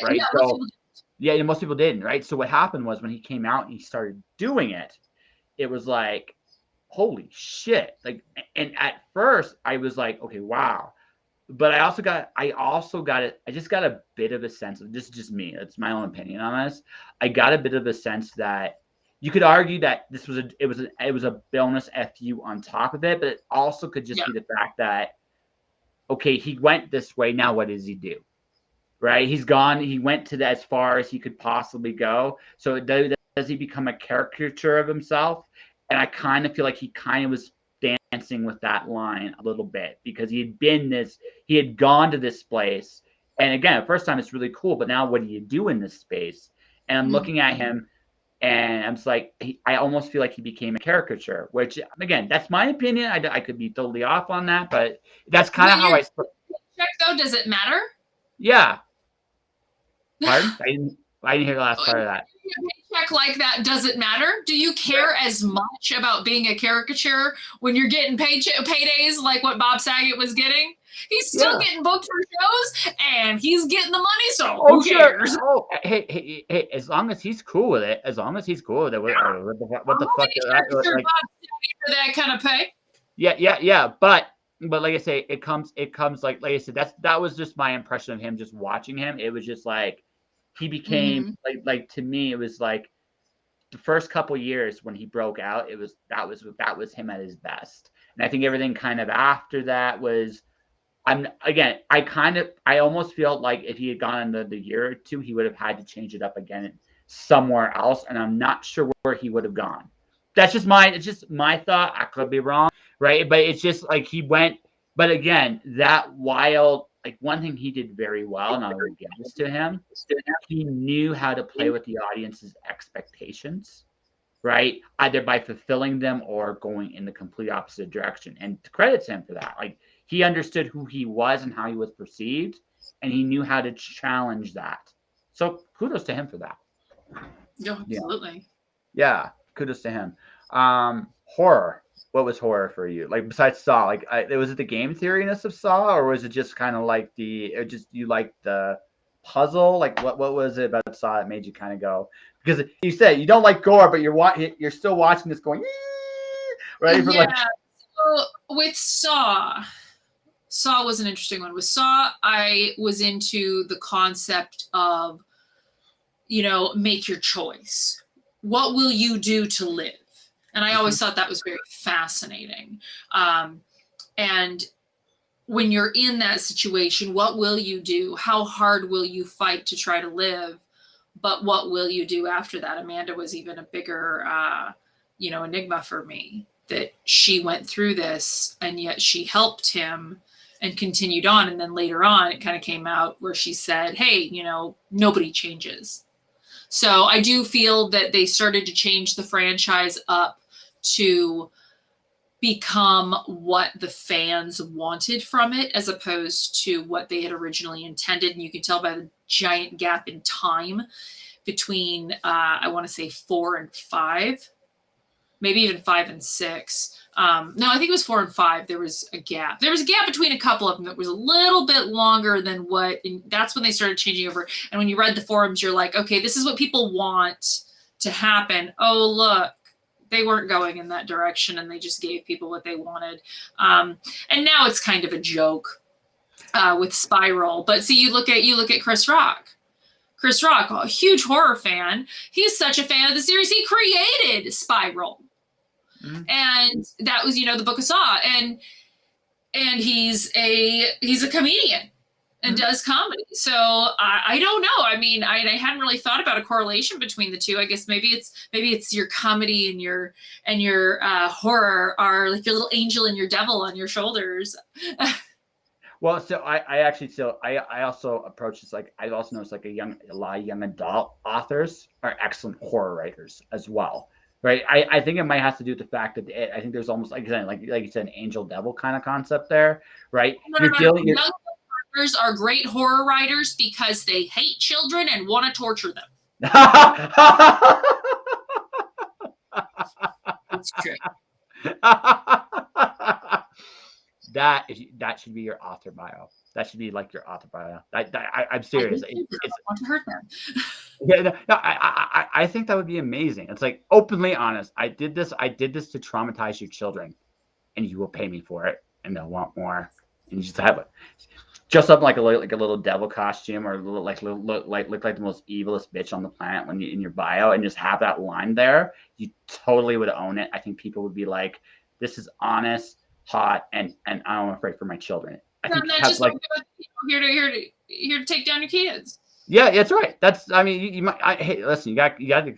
Yeah, most people didn't, right? So what happened was when he came out and he started doing it, it was like, holy shit. Like, and at first I was like, okay, wow. But I just got a bit of a sense of, this is just me, it's my own opinion on this. I got a bit of a sense that you could argue that it was a bonus FU on top of it, but it also could just be the fact that, okay, he went this way, now what does he do? Right? He went to as far as he could possibly go. So does he become a caricature of himself? And I kind of feel like he kind of was dancing with that line a little bit because he had gone to this place. And again, the first time it's really cool, but now what do you do in this space? And I'm looking at him And I'm just like, I almost feel like he became a caricature, which again, that's my opinion. I could be totally off on that, but that's kind of When how you're I. check though, does it matter? Yeah. Pardon? I didn't hear the last part of that. Check like that, does it matter? Do you care as much about being a caricature when you're getting paydays like what Bob Saget was getting? He's still getting booked for shows and he's getting the money, so who cares? Oh, hey, as long as he's cool with it, what the fuck is that? Like, Bob Saget for that kind of pay? Yeah. But like I say, it comes like I said, that was just my impression of him just watching him. It was just like he became like to me, it was like the first couple years when he broke out, that was him at his best. And I think everything kind of after that was I almost feel like if he had gone another year or two, he would have had to change it up again somewhere else. And I'm not sure where he would have gone. It's just my thought. I could be wrong, right? But it's just like he went. But again, that wild, like one thing he did very well, and I will give this to him, he knew how to play with the audience's expectations, right? Either by fulfilling them or going in the complete opposite direction. And to credit him for that. Like he understood who he was and how he was perceived, and he knew how to challenge that. So kudos to him for that. Yeah, absolutely. Yeah, kudos to him. Horror. What was horror for you? Like besides Saw, like was it the game theoriness of Saw, or was it just kind of like you liked the puzzle? Like what was it about Saw that made you kind of go? Because you said you don't like gore, but you're still watching this going, right? Yeah. So with Saw was an interesting one. With Saw, I was into the concept of, make your choice. What will you do to live? And I always thought that was very fascinating. And when you're in that situation, what will you do? How hard will you fight to try to live? But what will you do after that? Amanda was even a bigger, enigma for me, that she went through this and yet she helped him and continued on. And then later on, it kind of came out where she said, hey, nobody changes. So I do feel that they started to change the franchise up to become what the fans wanted from it, as opposed to what they had originally intended. And you can tell by the giant gap in time between, I want to say 4 and 5, maybe even 5 and 6. No, I think it was 4 and 5. There was a gap. There was a gap between a couple of them that was a little bit longer than that's when they started changing over. And when you read the forums, you're like, okay, this is what people want to happen. Oh, look, they weren't going in that direction and they just gave people what they wanted. And now it's kind of a joke with Spiral. But see, you look at Chris Rock. Chris Rock, a huge horror fan. He's such a fan of the series. He created Spiral. And that was, the Book of Saw. And he's a comedian and does comedy. So I don't know. I mean, I hadn't really thought about a correlation between the two. I guess maybe it's your comedy and your horror are like your little angel and your devil on your shoulders. Well, so I also approach this like I've also noticed like a lot of young adult authors are excellent horror writers as well. Right. I think it might have to do with the fact that I think there's almost like you said, an angel devil kind of concept there. Right. Young writers are great horror writers because they hate children and want to torture them. It's true. That should be your author bio. That should be like your author bio. I'm serious. I want to hurt them. Yeah, no, I think that would be amazing. It's like openly honest. I did this to traumatize your children, and you will pay me for it, and they'll want more. And you just have it, dress up like a little devil costume, or look like the most evilest bitch on the planet when you in your bio, and just have that line there. You totally would own it. I think people would be like, "This is honest, hot, and I'm afraid for my children." I think just like here to take down your kids. Yeah, that's right. You might. Hey, listen. You got to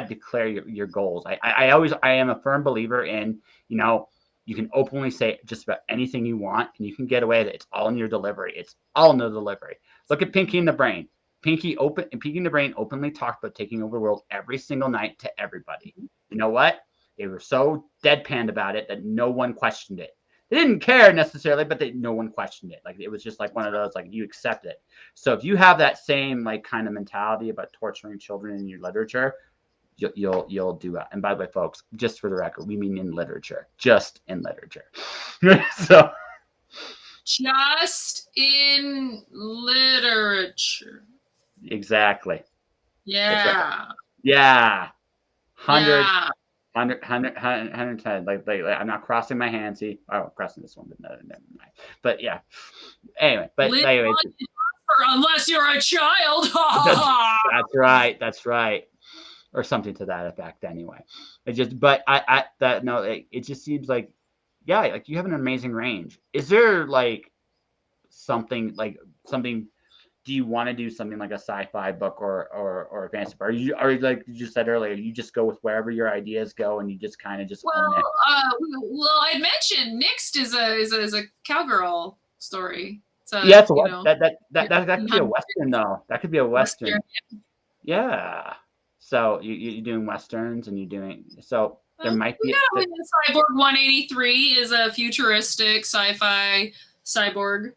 declare your goals. I am a firm believer in, you can openly say just about anything you want, and you can get away with it. It's all in your delivery. It's all in the delivery. Look at Pinky and the Brain. Pinky the Brain openly talked about taking over the world every single night to everybody. You know what? They were so deadpanned about it that no one questioned it. They didn't care necessarily, but no one questioned it. Like, it was just like one of those, like, you accept it. So if you have that same like kind of mentality about torturing children in your literature, you'll do that. And by the way, folks, just for the record, we mean in literature, just in literature. So just in literature. Exactly. Yeah. Yeah. 100. Yeah. 110. Like I'm not crossing my hands. See, I'm crossing this one, but no, never mind. But yeah. Anyway, but anyway, unless you're a child. that's right. That's right. Or something to that effect. Anyway, it just. But it just seems like, yeah, like you have an amazing range. Is there like something? Do you want to do something like a sci-fi book or a fantasy book? Are you like you just said earlier, you just go with wherever your ideas go and you just kind of just own it? Well, I mentioned Nicest is a cowgirl story. So yeah, it's that could be a western though. That could be a western. Yeah. So you're doing westerns and you're doing so there might be. Cyborg 183 is a futuristic sci-fi cyborg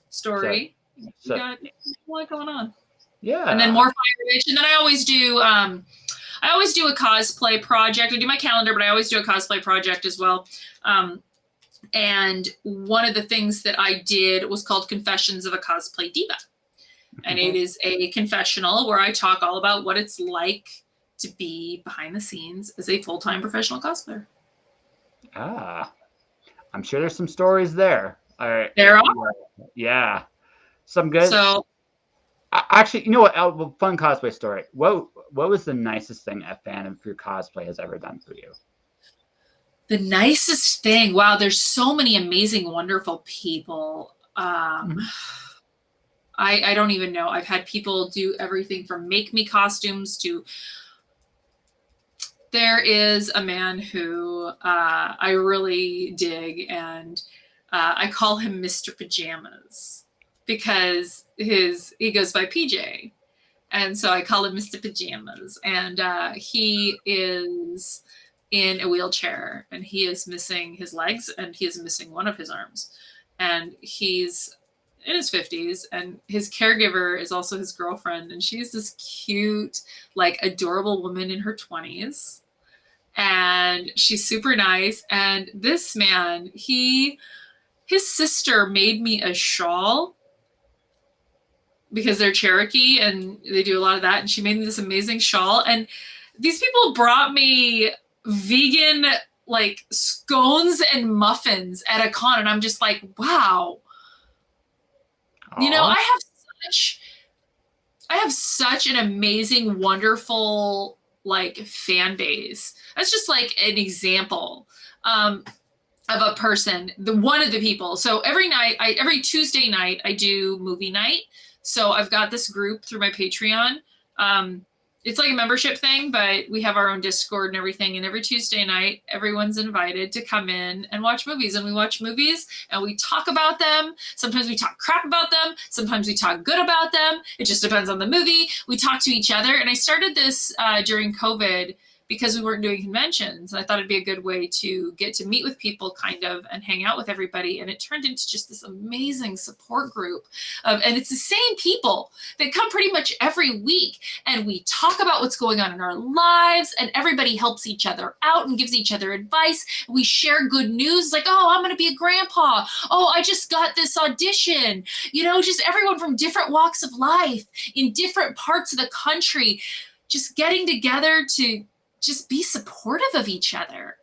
story. So, you got a lot going on. Yeah. And then more Fire Witch. And then I always do a cosplay project. I do my calendar, but I always do a cosplay project as well. And one of the things that I did was called Confessions of a Cosplay Diva. And it is a confessional where I talk all about what it's like to be behind the scenes as a full-time professional cosplayer. I'm sure there's some stories there. There are. Yeah. Some good. So, actually, you know what? Fun cosplay story. What was the nicest thing a fan of your cosplay has ever done for you? The nicest thing. Wow, there's so many amazing, wonderful people. I don't even know. I've had people do everything from make me costumes to. There is a man who I really dig, and I call him Mr. Pajamas. Because he goes by PJ, and so I call him Mr. Pajamas. And he is in a wheelchair, and he is missing his legs, and he is missing one of his arms, and he's in his 50s, and his caregiver is also his girlfriend, and she's this cute, like adorable woman in her 20s, and she's super nice. And this man, his sister made me a shawl. Because they're Cherokee and they do a lot of that. And she made me this amazing shawl. And these people brought me vegan like scones and muffins at a con. And I'm just like, wow. Aww. You know, I have such an amazing, wonderful like fan base. That's just like an example of a person, one of the people. So every Tuesday night I do movie night. So I've got this group through my Patreon. It's like a membership thing, but we have our own Discord and everything. And every Tuesday night, everyone's invited to come in and watch movies. And we watch movies and we talk about them. Sometimes we talk crap about them. Sometimes we talk good about them. It just depends on the movie. We talk to each other. And I started this during COVID because we weren't doing conventions. And I thought it'd be a good way to get to meet with people kind of and hang out with everybody. And it turned into just this amazing support group and it's the same people that come pretty much every week. And we talk about what's going on in our lives and everybody helps each other out and gives each other advice. We share good news like, oh, I'm going to be a grandpa. Oh, I just got this audition. You know, just everyone from different walks of life in different parts of the country, just getting together to just be supportive of each other.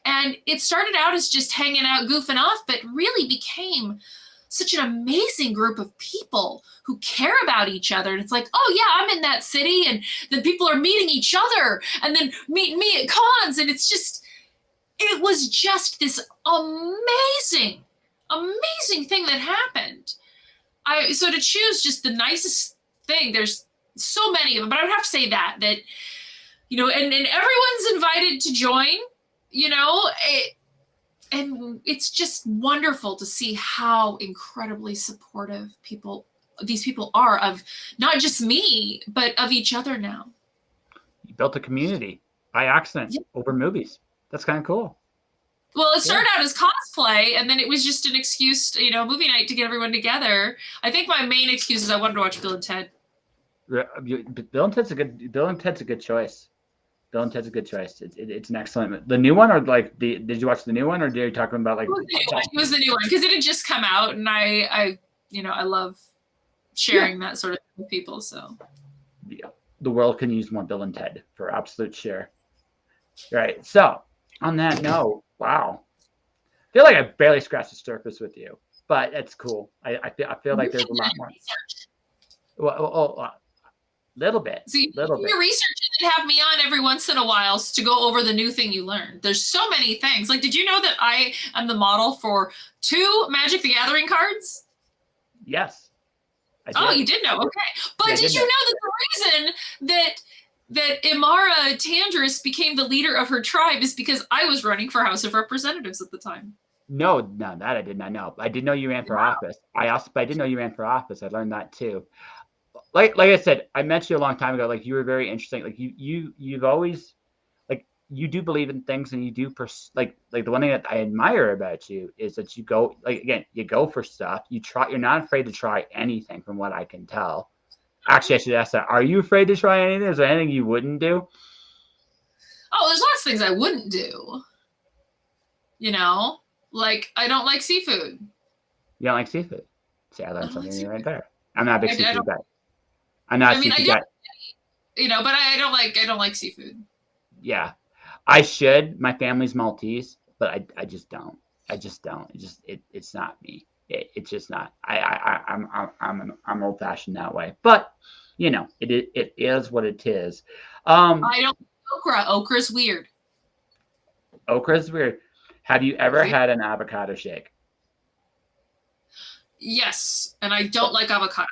And it started out as just hanging out, goofing off, but really became such an amazing group of people who care about each other. And it's like, oh yeah, I'm in that city. And then people are meeting each other and then meeting me at cons. And it was just this amazing, amazing thing that happened. So to choose just the nicest thing, there's so many of them, but I would have to say that, you know, and everyone's invited to join, you know, and it's just wonderful to see how incredibly supportive people these people are of not just me, but of each other now. You built a community by accident over movies. That's kind of cool. Well, it started out as cosplay, and then it was just an excuse, movie night to get everyone together. I think my main excuse is I wanted to watch Bill and Ted. Bill and Ted's a good choice. Bill and Ted's a good choice. It's an excellent. The new one, or like did you watch the new one, or did you talking about like? It was the new one because it had just come out, and I love sharing that sort of thing with people. So the world can use more Bill and Ted for absolute sure. Right. So on that note, wow, I feel like I barely scratched the surface with you, but it's cool. I feel like there's a lot more. Well, little bit. So you do your research and then have me on every once in a while to go over the new thing you learned. There's so many things. Like, did you know that I am the model for 2 Magic the Gathering cards? Yes. Oh, you did know. Okay. But did you know that the reason that Imara Tandris became the leader of her tribe is because I was running for House of Representatives at the time? No, that I did not know. I did know you ran for office. But I didn't know you ran for office. I learned that too. Like I said, I met you a long time ago. Like, you were very interesting. Like, you've always, like, you do believe in things, and you do like the one thing that I admire about you is that you go, like, again, you go for stuff. You're not afraid to try anything, from what I can tell. Actually, I should ask that. Are you afraid to try anything? Is there anything you wouldn't do? Oh, there's lots of things I wouldn't do. Like, I don't like seafood. You don't like seafood? See, I learned something right there. I'm not a big seafood guy. I'm not a seafood guy. But I don't like seafood. Yeah, I should. My family's Maltese, but I just don't. It's not me. It's just not. I'm old fashioned that way. But it is what it is. I don't okra. Okra's weird. Okra's weird. Have you ever had an avocado shake? Yes, and I don't like avocado.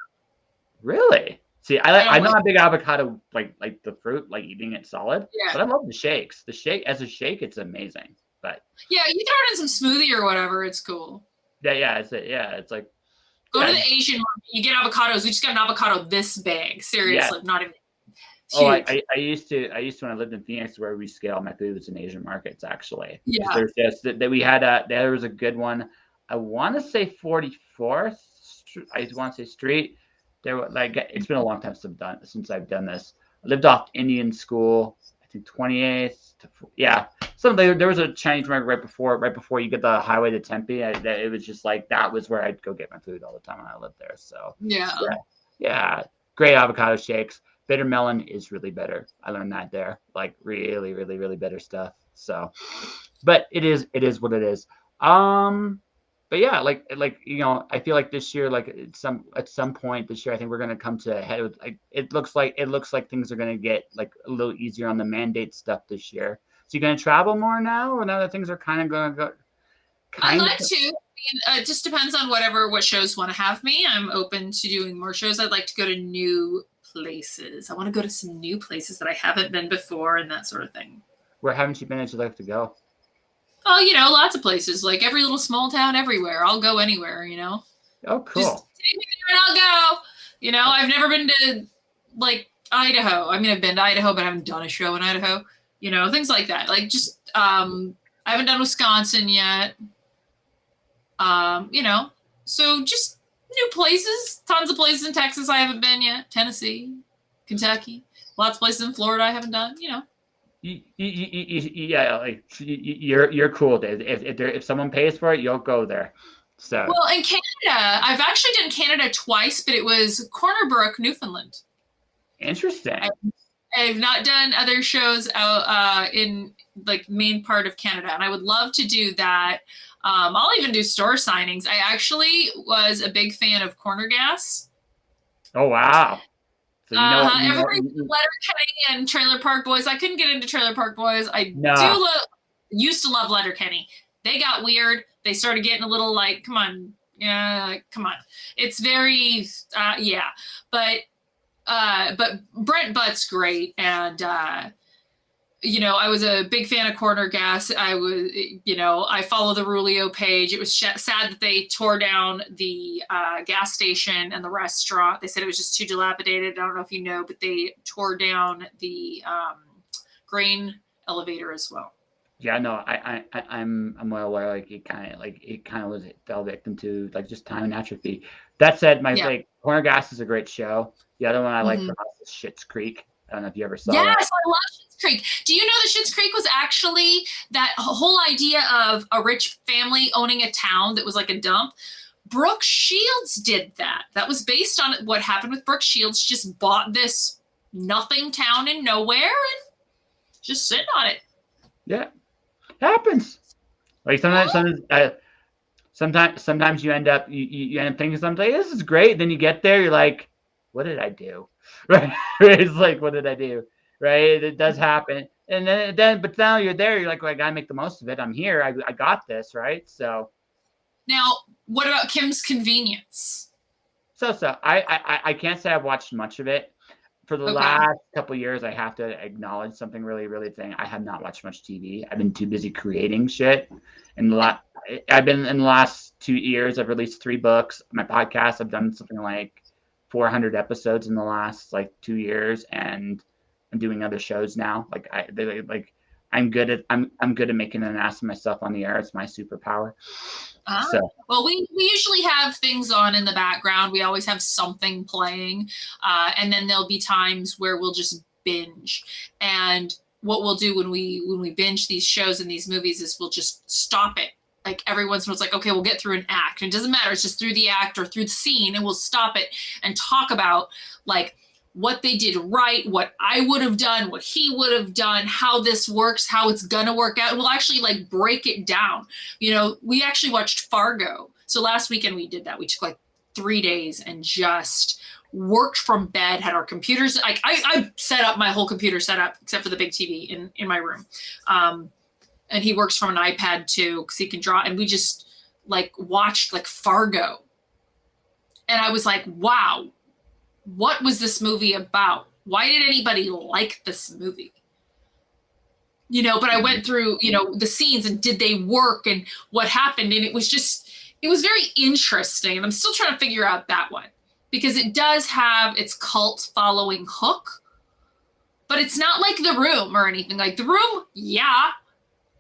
Really? See, I'm not a big avocado, like the fruit, like eating it solid. Yeah. But I love the shakes. The shake, as a shake, it's amazing. But yeah, you throw it in some smoothie or whatever, it's cool. It's like, go to the Asian market. You get avocados. We just got an avocado this big. Seriously, not even. Huge. Oh, I used to when I lived in Phoenix, where we scale my food was in Asian markets, actually. Yeah. There's just that we had there was a good one. I want to say 44th. I want to say Street. There were, like, it's been a long time since I've done this. I lived off Indian School. I think 28th. There was a Chinese market right before you get the highway to Tempe. It was just like, that was where I'd go get my food all the time when I lived there. So yeah, great avocado shakes. Bitter melon is really bitter. I learned that there. Like, really, really, really bitter stuff. So, but it is what it is. But yeah, like I feel like this year, like at some point this year, I think we're gonna come to a head with, like, it looks like things are gonna get, like, a little easier on the mandate stuff this year. So you're gonna travel more now, or now that things are kind of gonna go? I'd like to. It just depends on what shows want to have me. I'm open to doing more shows. I'd like to go to new places. I want to go to some new places that I haven't been before, and that sort of thing. Where haven't you been that you'd like to go? Oh, lots of places. Like, every little small town everywhere. I'll go anywhere, Oh, cool. Just take me there and I'll go. I've never been to, like, Idaho. I mean, I've been to Idaho, but I haven't done a show in Idaho. Things like that. Like, just, I haven't done Wisconsin yet. So just new places. Tons of places in Texas I haven't been yet. Tennessee, Kentucky. Lots of places in Florida I haven't done, Yeah, like, you're cool, Dave. If someone pays for it, you'll go there. So, well, in Canada, I've actually done Canada twice, but it was Corner Brook, Newfoundland. Interesting. I've not done other shows out in, like, main part of Canada, and I would love to do that. I'll even do store signings. I actually was a big fan of Corner Gas. Oh, wow. So everybody Letterkenny and Trailer Park Boys. I couldn't get into Trailer Park Boys. Used to love Letterkenny. They got weird. They started getting a little, like, come on. It's very, but Brent Butt's great, and I was a big fan of Corner Gas. I follow the Rulio page. It was sad that they tore down the gas station and the restaurant. They said it was just too dilapidated. I don't know if you know, but they tore down the grain elevator as well. Yeah, no, I'm well aware. Like it kind of fell victim to like just time and atrophy. That said, Corner Gas is a great show. The other one I like from us is Schitt's Creek. I don't know if you ever saw that. Yes, I love Schitt's Creek. Do you know that Schitt's Creek was actually that whole idea of a rich family owning a town that was like a dump? Brooke Shields did that. That was based on what happened with Brooke Shields. Just bought this nothing town in nowhere and just sitting on it. Yeah, happens. Like sometimes you end up you end up thinking something like, this is great. Then you get there, you're like, what did I do? Right? It's like, what did I do? Right? It does happen. And but now you're there. You're like, well, I gotta make the most of it. I'm here. I got this. Right? So. Now, what about Kim's Convenience? So I can't say I've watched much of it. For the last couple of years, I have to acknowledge something really thing. I have not watched much TV. I've been too busy creating shit. I've been in the last 2 years. I've released 3 books. My podcast, I've done something like 400 episodes in the last like 2 years, and I'm doing other shows now. I'm good at making an ass of myself on the air. It's my superpower. Well, we usually have things on in the background. We always have something playing, and then there'll be times where we'll just binge. And what we'll do when we binge these shows and these movies is we'll just stop it. Like every once in a while, it's like, okay, we'll get through an act. And it doesn't matter. It's just through the act or through the scene, and we'll stop it and talk about like what they did right, what I would have done, what he would have done, how this works, how it's gonna work out. We'll actually like break it down. We actually watched Fargo. So last weekend we did that. We took like 3 days and just worked from bed, had our computers. Like I set up my whole computer setup except for the big TV in my room. And he works from an iPad too, because he can draw. And we just like watched like Fargo. And I was like, wow, what was this movie about? Why did anybody like this movie? But I went through, the scenes and did they work and what happened? And it was very interesting. And I'm still trying to figure out that one because it does have its cult following hook, but it's not like The Room or anything. Like The Room, yeah,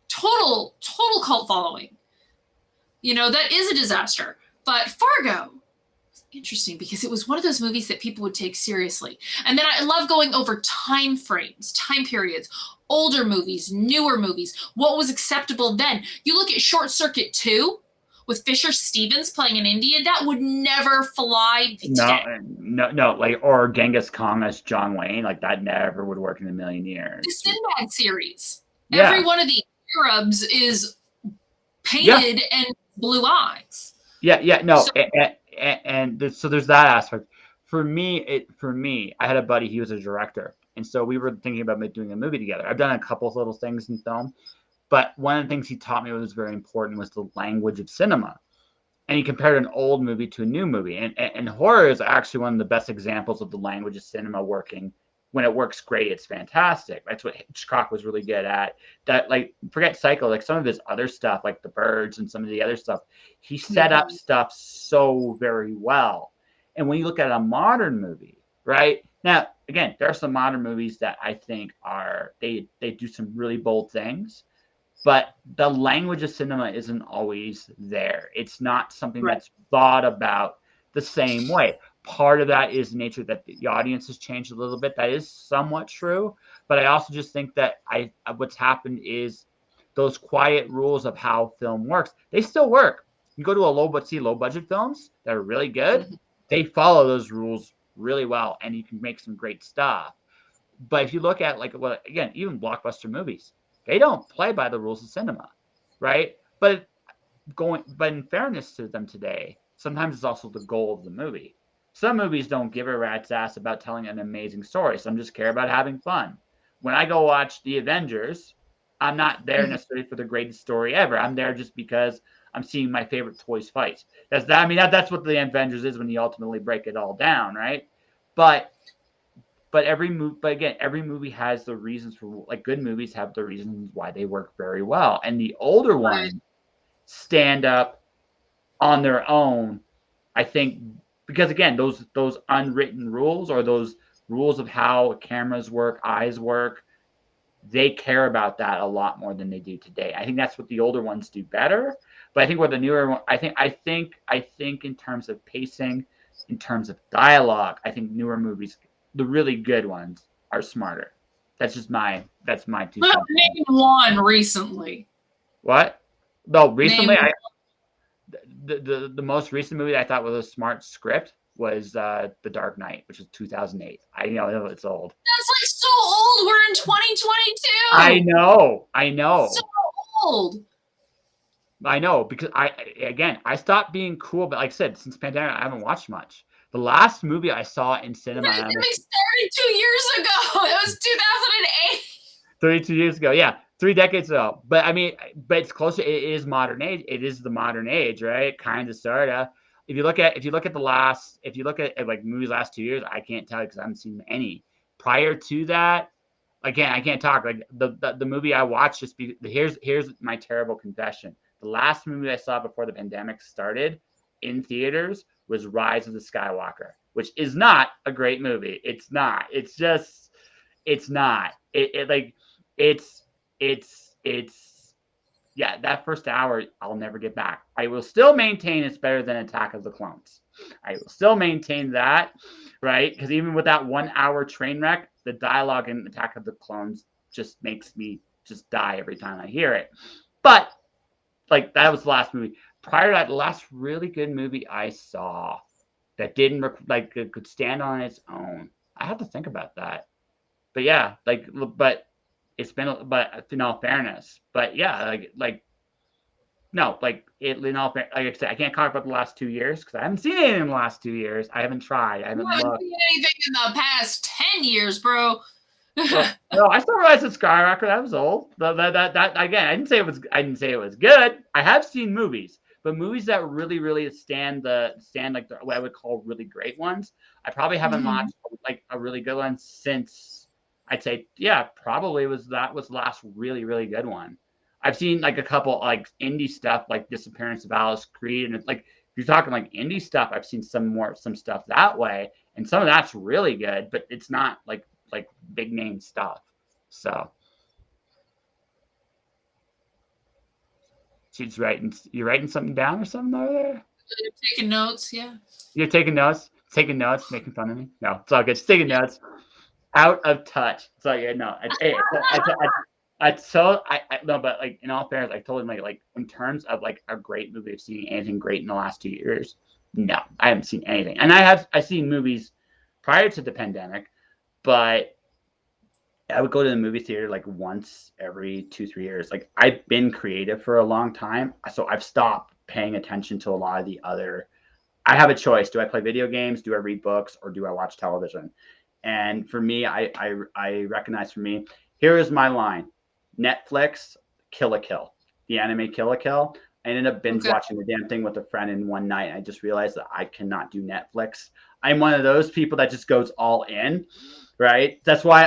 total cult following. That is a disaster. But Fargo, interesting because it was one of those movies that people would take seriously. And then I love going over time frames, time periods, older movies, newer movies, what was acceptable then. You look at Short Circuit 2 with Fisher Stevens playing an Indian, that would never fly today. No, like, or Genghis Khan as John Wayne, like that never would work in a million years. The Sinbad series. Yeah. Every one of the Arabs is painted and blue eyes. Yeah, no. So there's that aspect. For me, I had a buddy. He was a director, and so we were thinking about doing a movie together. I've done a couple of little things in film, but one of the things he taught me was very important was the language of cinema. And he compared an old movie to a new movie, and horror is actually one of the best examples of the language of cinema working. When it works great, it's fantastic. That's what Hitchcock was really good at. That, like, forget Psycho, like some of his other stuff, like The Birds and some of the other stuff, he set up stuff so very well. And when you look at a modern movie, right? Now, again, there are some modern movies that I think they do some really bold things, but the language of cinema isn't always there. It's not something that's thought about the same way. Part of that is nature that the audience has changed a little bit. That is somewhat true. But I also just think that what's happened is those quiet rules of how film works, they still work. You go to a low budget films that are really good. They follow those rules really well, and you can make some great stuff. But if you look at even blockbuster movies, they don't play by the rules of cinema, right? But in fairness to them today, sometimes it's also the goal of the movie. Some movies don't give a rat's ass about telling an amazing story. Some just care about having fun. When I go watch The Avengers, I'm not there necessarily for the greatest story ever. I'm there just because I'm seeing my favorite toys fight. That's what The Avengers is when you ultimately break it all down, right? But but every movie has the reasons for, like, good movies have the reasons why they work very well, and the older Right. ones stand up on their own, I think, because again, those unwritten rules, or those rules of how cameras work, eyes work, they care about that a lot more than they do today. I think that's what the older ones do better. But I think what the newer one, I think in terms of pacing, in terms of dialogue, I think newer movies, the really good ones, are smarter. That's my 2 cents. Name one recently. What? No, Name recently the most recent movie that I thought was a smart script was The Dark Knight, which was 2008. I know it's old. That's like so old. We're in 2022. I know. So old. I know, because I stopped being cool, but like I said, since pandemic, I haven't watched much. The last movie I saw in cinema, Pandemic started 2 years ago. It was 2008. 32 years ago, yeah, 3 decades ago. But I mean, but it's closer. It is modern age. It is the modern age, right? Kind of, sorta. If you look at like movies last 2 years, I can't tell you because I haven't seen any. Prior to that, again, I can't talk. Like the movie I watched, here's my terrible confession. The last movie I saw before the pandemic started in theaters was Rise of the Skywalker, which is not a great movie. It's not. It's just, it's not. It's yeah, that first hour I'll never get back. I will still maintain it's better than Attack of the Clones. I will still maintain that, right? Because even with that 1 hour train wreck, the dialogue in Attack of the Clones just makes me just die every time I hear it. But like, that was the last movie. Prior to that, the last really good movie I saw that didn't could stand on its own. I have to think about that. But yeah, but it's been, but in all fairness, but yeah, no, in all like I said, I can't talk about the last 2 years because I haven't seen anything in the last 2 years. I haven't tried. I haven't looked. Seen anything in the past 10 years, bro. Well, no, I still realized that Skywalker, that was old. That again, I didn't say it was good. I have seen movies, but movies that really stand like what I would call really great ones. I probably haven't watched like a really good one since, I'd say, yeah, probably was the last really good one. I've seen like a couple like indie stuff, like Disappearance of Alice Creed, and it's like, if you're talking like indie stuff, I've seen some stuff that way, and some of that's really good, but it's not like big name stuff. So you're writing something down or something over there? You're taking notes, yeah. You're taking notes, making fun of me? No, it's all good. Just taking notes. Out of touch. So yeah, no. No, but like, in all fairness, I told him like in terms of like a great movie, I've seen anything great in the last 2 years. No, I haven't seen anything. And I've seen movies prior to the pandemic, but I would go to the movie theater like once every 2-3 years. Like, I've been creative for a long time, so I've stopped paying attention to a lot of the other. I have a choice. Do I play video games? Do I read books? Or do I watch television? And for me, I recognize, for me, here is my line: Netflix, Kill la Kill, the anime Kill la Kill. I ended up binge watching the damn thing with a friend in one night. I just realized that I cannot do Netflix. I'm one of those people that just goes all in, right? That's why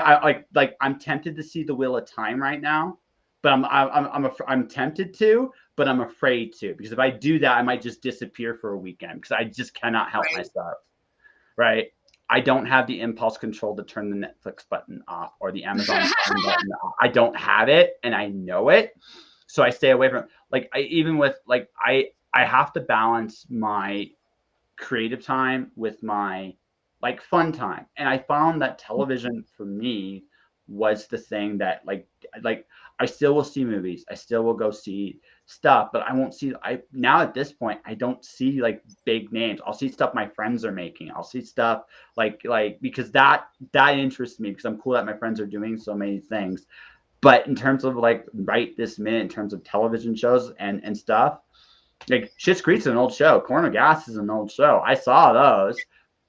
I'm tempted to see The Wheel of Time right now, but I'm tempted to, but I'm afraid to, because if I do that, I might just disappear for a weekend because I just cannot help myself, right? I don't have the impulse control to turn the Netflix button off or the Amazon Prime button off. I don't have it, and I know it, so I stay away from it. I have to balance my creative time with my like fun time, and I found that television for me was the thing that like I still will see movies, I still will go see stuff, but I won't see, I now at this point I don't see like big names. I'll see stuff my friends are making. I'll see stuff like because that interests me, because I'm cool that my friends are doing so many things. But in terms of like right this minute, in terms of television shows and stuff, like Schitt's Creek's an old show. Corn of Gas is an old show. I saw those,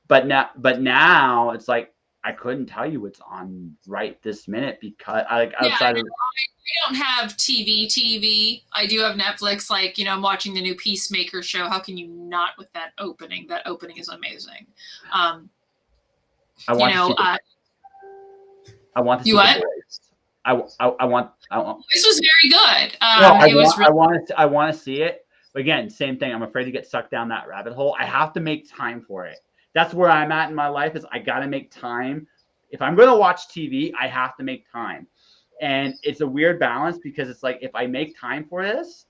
but now it's like I couldn't tell you what's on right this minute because outside of. I don't have TV. I do have Netflix. Like, I'm watching the new Peacemaker show. How can you not with that opening? That opening is amazing. I want to see I want to You see the what? boys. I want. This was very good. No, It was really I want to see it. But again, same thing. I'm afraid to get sucked down that rabbit hole. I have to make time for it. That's where I'm at in my life. Is I got to make time. If I'm going to watch TV, I have to make time. And it's a weird balance because it's like if I make time for this,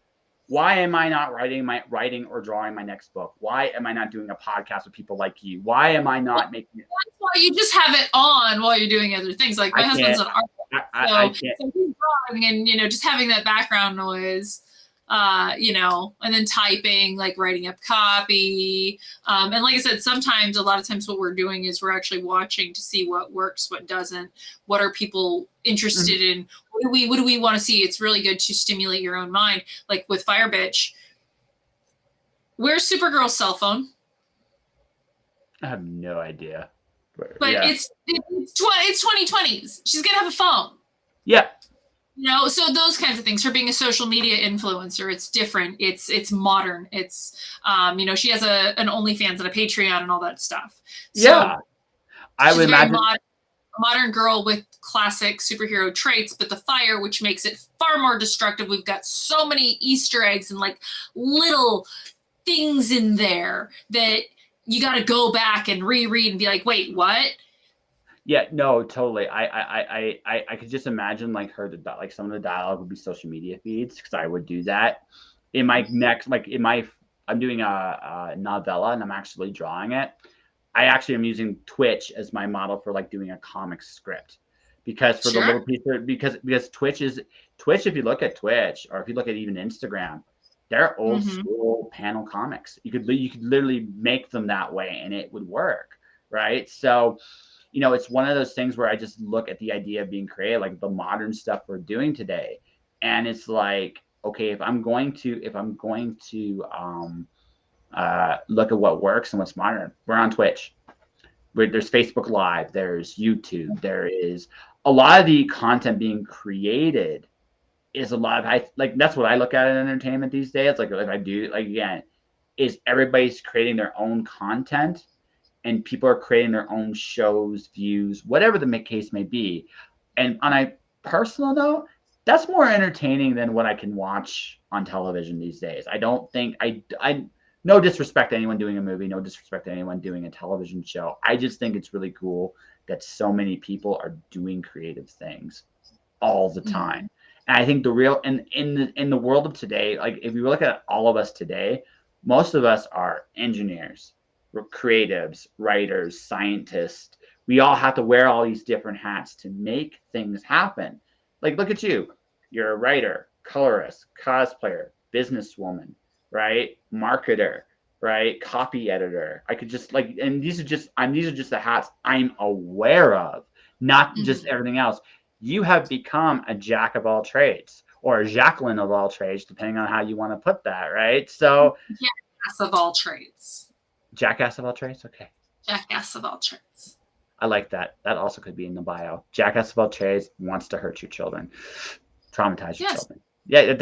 why am I not writing or drawing my next book? Why am I not doing a podcast with people like you? Why am I not making it? that's why you just have it on while you're doing other things. Like my I husband's can't. an artist, I so can't. so he's drawing and just having that background noise, and then typing, like writing up copy. And like I said, sometimes a lot of times what we're doing is we're actually watching to see what works, what doesn't, what are people interested in, what do we want to see. It's really good to stimulate your own mind. Like with Fire Bitch, where's Supergirl's cell phone? I have no idea. But yeah. it's 2020s. She's gonna have a phone. Yeah. So those kinds of things. Her being a social media influencer, it's different. It's modern. It's she has an OnlyFans and a Patreon and all that stuff. So yeah. I would imagine modern girl with classic superhero traits, but the fire, which makes it far more destructive. We've got so many Easter eggs and like little things in there that you got to go back and reread and be like, wait, what? Yeah, no, totally. I could just imagine like like some of the dialogue would be social media feeds because I would do that. In my next, I'm doing a novella and I'm actually drawing it. I actually am using Twitch as my model for like doing a comic script because for the little piece because Twitch. If you look at Twitch or if you look at even Instagram, they're old school panel comics. You could literally make them that way and it would work, right? So it's one of those things where I just look at the idea of being creative, like the modern stuff we're doing today. And it's like, okay, if I'm going to look at what works and what's modern, we're on Twitch. There's Facebook Live, there's YouTube, there is a lot of the content being created is a lot of that's what I look at in entertainment these days. Like if I do, like again, is everybody's creating their own content and people are creating their own shows, views, whatever the case may be. And on a personal note, that's more entertaining than what I can watch on television these days. I don't think I no disrespect to anyone doing a movie, no disrespect to anyone doing a television show. I just think it's really cool that so many people are doing creative things all the time. And I think the real in the world of today, like if you look at all of us today, most of us are engineers, we're creatives, writers, scientists. We all have to wear all these different hats to make things happen. Like, look at you. You're a writer, colorist, cosplayer, businesswoman, right? Marketer, right? Copy editor. I could just and these are just the hats I'm aware of, not just everything else. You have become a jack of all trades or a Jacqueline of all trades, depending on how you want to put that, right? So jackass of all trades. Jackass of all trades? Okay. Jackass of all trades. I like that. That also could be in the bio. Jackass of all trades wants to hurt your children, traumatize your children. Yeah,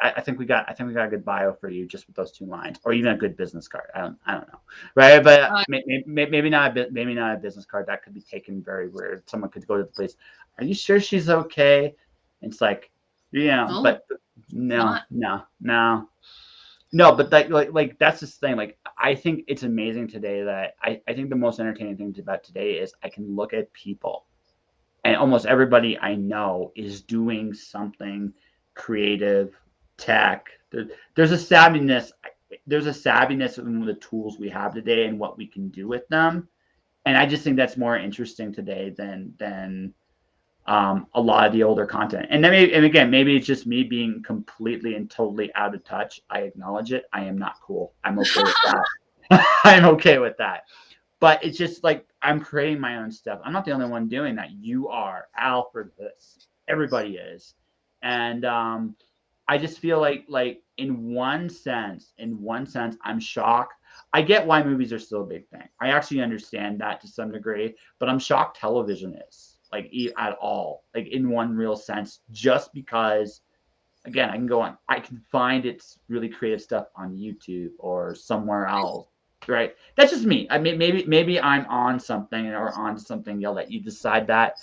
I think we got a good bio for you just with those 2 lines, or even a good business card. I don't know, right? But maybe not a business card. That could be taken very weird. Someone could go to the police. Are you sure she's okay? And it's like, but no. But like that's this thing. Like I think it's amazing today that I think the most entertaining thing about today is I can look at people, and almost everybody I know is doing something creative, tech. There's a savviness. There's a savviness in the tools we have today and what we can do with them, and I just think that's more interesting today than a lot of the older content. And then maybe it's just me being completely and totally out of touch. I acknowledge it. I am not cool. I'm okay with that. I'm okay with that. But it's just like I'm creating my own stuff. I'm not the only one doing that. You are. Alfred this. Everybody is. And I just feel like in one sense, I'm shocked. I get why movies are still a big thing. I actually understand that to some degree, but I'm shocked television is at all, like in one real sense, just because again, I can find it's really creative stuff on YouTube or somewhere else, right? That's just me. I mean, maybe I'm on something or on something. You'll let you decide that.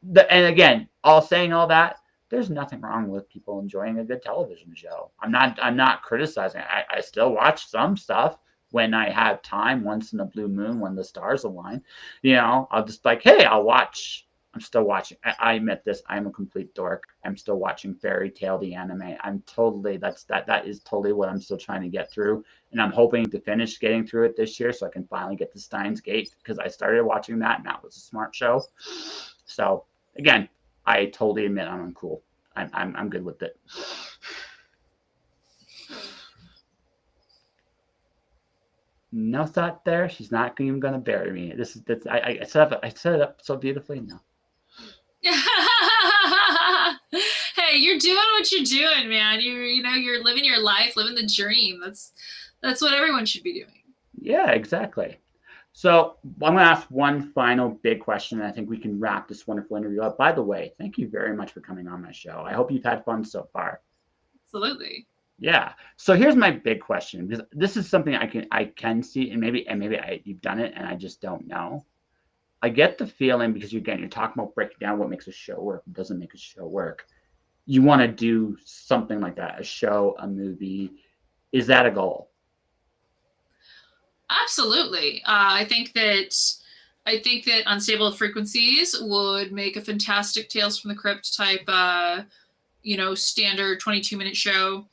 and again, saying all that, there's nothing wrong with people enjoying a good television show. I'm not criticizing. I still watch some stuff when I have time, once in a blue moon, when the stars align. I'll just like, hey, I'll watch. I'm still watching. I admit this. I'm a complete dork. I'm still watching Fairy Tale, the anime. That is totally what I'm still trying to get through, and I'm hoping to finish getting through it this year so I can finally get to Steins Gate, because I started watching that and that was a smart show. So again, I totally admit I'm uncool. I'm good with it. No thought there. She's not even going to bury me. I set it up so beautifully. No. Hey, you're doing what you're doing, man. You're living your life, living the dream. That's what everyone should be doing. Yeah, exactly. So I'm going to ask one final big question, and I think we can wrap this wonderful interview up. By the way, thank you very much for coming on my show. I hope you've had fun so far. Absolutely. Yeah. So here's my big question, because this is something I can see, and maybe you've done it and I just don't know. I get the feeling, because you're talking about breaking down what makes a show work, what doesn't make a show work. You want to do something like that, a show, a movie. Is that a goal? Absolutely. I think that Unstable Frequencies would make a fantastic Tales from the Crypt type, standard 22-minute show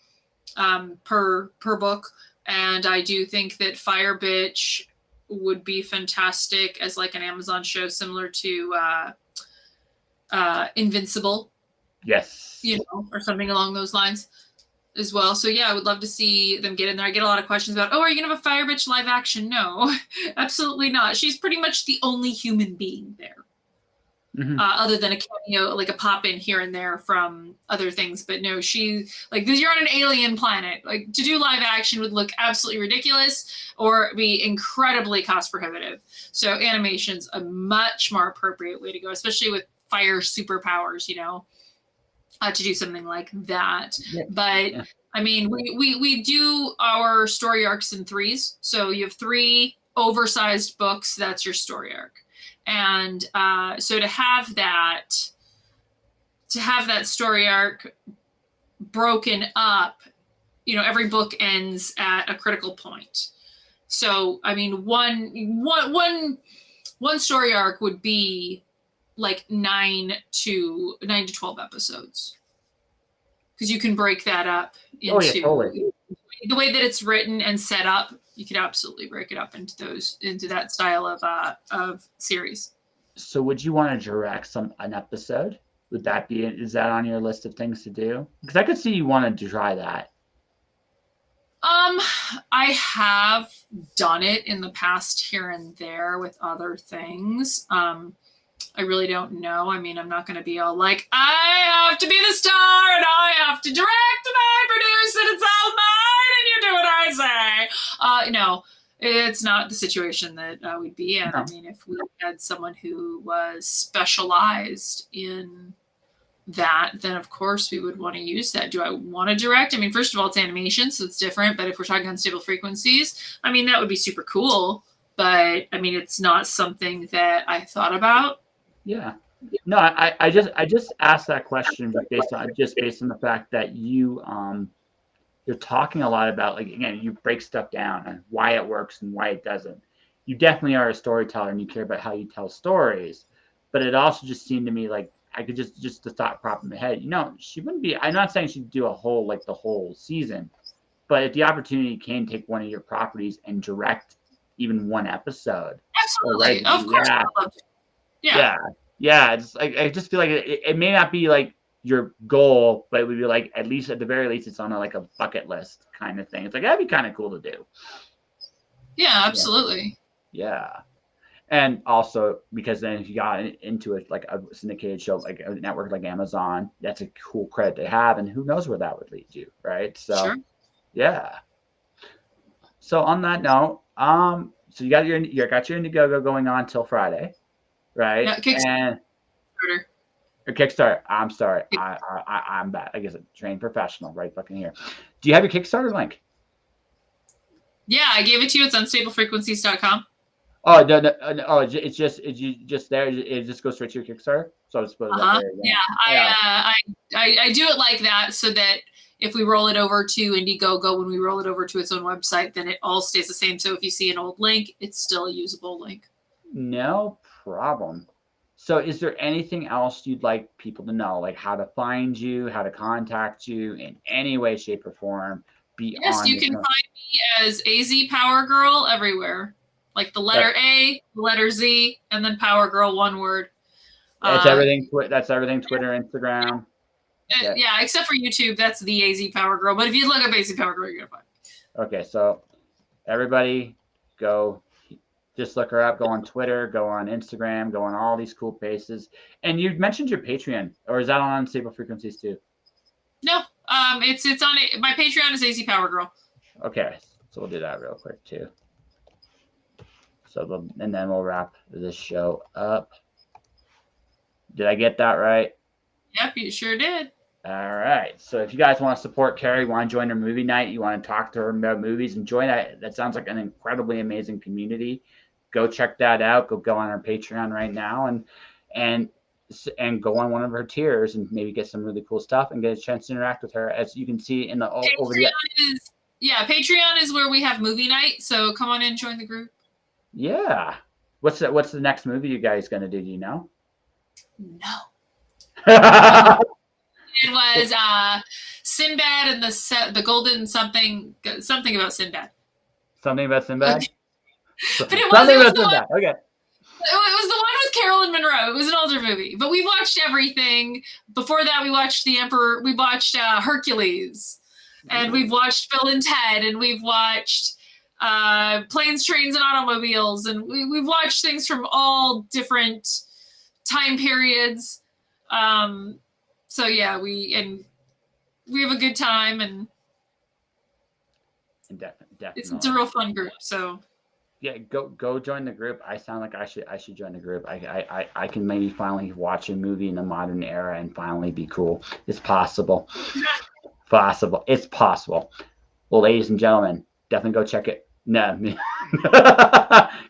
per book. And I do think that Fire Bitch would be fantastic as like an Amazon show, similar to Invincible. Yes. Or something along those lines as well. So yeah, I would love to see them get in there. I get a lot of questions about, are you gonna have a Fire Bitch live action? No, absolutely not. She's pretty much the only human being there. Mm-hmm. Other than a cameo, like a pop in here and there from other things. But no, because you're on an alien planet. Like, to do live action would look absolutely ridiculous or be incredibly cost prohibitive. So animation's a much more appropriate way to go, especially with fire superpowers, to do something like that. Yeah. But yeah. I mean, we do our story arcs in threes. So you have 3 oversized books. That's your story arc. And so to have that story arc broken up, every book ends at a critical point. So, I mean, one story arc would be like 9 to 12 episodes, because you can break that up into totally. The way that it's written and set up. You could absolutely break it up into that style of series. So would you want to direct an episode? Is that on your list of things to do? Because I could see you want to try that. I have done it in the past here and there with other things. I really don't know. I mean, I'm not going to be all like, I have to be the star and I have to direct and I produce and it's all mine and you do what I say. No, it's not the situation that we'd be in. No. I mean, if we had someone who was specialized in that, then of course we would want to use that. Do I want to direct? I mean, first of all, it's animation, so it's different. But if we're talking Unstable Frequencies, I mean, that would be super cool. But I mean, it's not something that I thought about. Yeah. No, I just asked that question based on the fact that you're talking a lot about, like, again, you break stuff down and why it works and why it doesn't. You definitely are a storyteller and you care about how you tell stories. But it also just seemed to me like I could just the thought prop in my head, she wouldn't be, I'm not saying she'd do the whole season, but if the opportunity came, take one of your properties and direct even one episode. Absolutely. Of course. Yeah. I just feel like it may not be like your goal, but it would be like, at the very least, it's on a bucket list kind of thing. It's like, that'd be kind of cool to do. Yeah, absolutely. Yeah. And also, because then if you got into it like a syndicated show, like a network like Amazon, that's a cool credit to have, and who knows where that would lead you, right? So, sure. Yeah. So on that note, so you got your Indiegogo going on till Friday, right? Yeah, Kickstarter. Kickstarter. I'm sorry, I'm bad. I guess a trained professional, right? Fucking here. Do you have your Kickstarter link? Yeah, I gave it to you. It's unstablefrequencies.com. Oh, no, no, no, oh, it's just there. It just goes straight to your Kickstarter. So I suppose that Uh-huh. there Yeah, again. Yeah. I do it like that so that if we roll it over to Indiegogo, when we roll it over to its own website, then it all stays the same. So if you see an old link, it's still a usable link. No problem. So, is there anything else you'd like people to know, like how to find you, how to contact you in any way, shape, or form Yes, beyond you the can find me as AZ Power Girl everywhere. Like the letter A, the letter Z, and then Power Girl, one word. That's Uh, everything. That's everything. Twitter, Instagram. Yeah. yeah, except for YouTube, that's the AZ Power Girl. But if you look up AZ Power Girl, you're gonna find it. Okay. So, everybody, go. Just look her up. Go on Twitter. Go on Instagram. Go on all these cool places. And you mentioned your Patreon, or is that on Unstable Frequencies too? No, it's on my Patreon is AZ Power Girl. Okay. So we'll do that real quick too. So, and then we'll wrap this show up. Did I get that right? Yep, you sure did. All right. So if you guys want to support Carrie, you want to join her movie night, you want to talk to her about movies and join that. That sounds like an incredibly amazing community. Go check that out. Go on our Patreon right now and go on one of her tiers and maybe get some really cool stuff and get a chance to interact with her. As you can see in the over the Patreon is where we have movie night. So come on in, join the group. Yeah. What's the next movie you guys gonna do? Do you know? No. It was Sinbad and the golden something about Sinbad. Something about Sinbad? But it something was about Sinbad. Okay. It was the one with Carolyn Monroe. It was an older movie, but we watched everything. Before that, we watched The Emperor. We watched Hercules, and we've watched Bill and Ted, and we've watched Planes, Trains, and Automobiles, and we've watched things from all different time periods. So yeah, we have a good time, and definitely. It's a real fun group. So yeah, go join the group. I sound like I should join the group. I can maybe finally watch a movie in the modern era and finally be cool. It's possible. Possible. It's possible. Well, ladies and gentlemen, definitely go check it. No,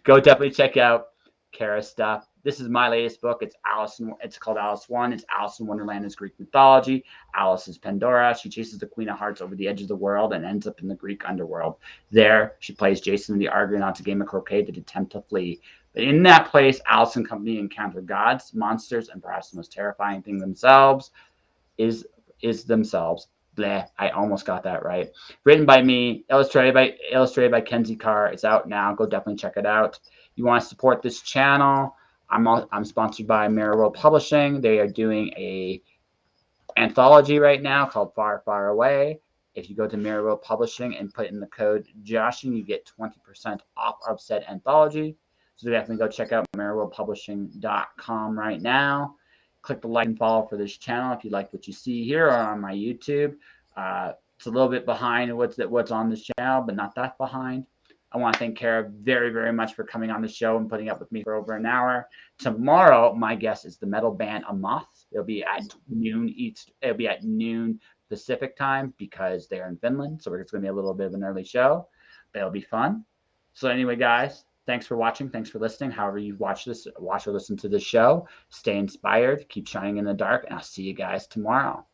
go definitely check out Cara's stuff. This is my latest book. It's Alice. It's called Alice 1. It's Alice in Wonderland is Greek mythology. Alice is Pandora. She chases the Queen of Hearts over the edge of the world and ends up in the Greek underworld. There, she plays Jason and the Argonauts, a game of croquet that attempt to flee. But in that place, Alice and company encounter gods, monsters, and perhaps the most terrifying thing themselves is themselves. Bleh, I almost got that right. Written by me, illustrated by Kenzie Carr. It's out now. Go definitely check it out. You want to support this channel? I'm sponsored by Mirror World Publishing. They are doing a anthology right now called Far, Far Away. If you go to Mirror World Publishing and put in the code Joshin, you get 20% off of said anthology. So definitely go check out mirrorworldpublishing.com right now. Click the like and follow for this channel if you like what you see here or on my YouTube. It's a little bit behind what's on this channel, but not that behind. I want to thank Cara very, very much for coming on the show and putting up with me for over an hour. Tomorrow, my guest is the metal band Amoth. It'll be at noon It'll be at noon Pacific time because they're in Finland, so it's going to be a little bit of an early show, but it'll be fun. So anyway, guys, thanks for watching. Thanks for listening. However you watch or listen to this show, stay inspired, keep shining in the dark, and I'll see you guys tomorrow.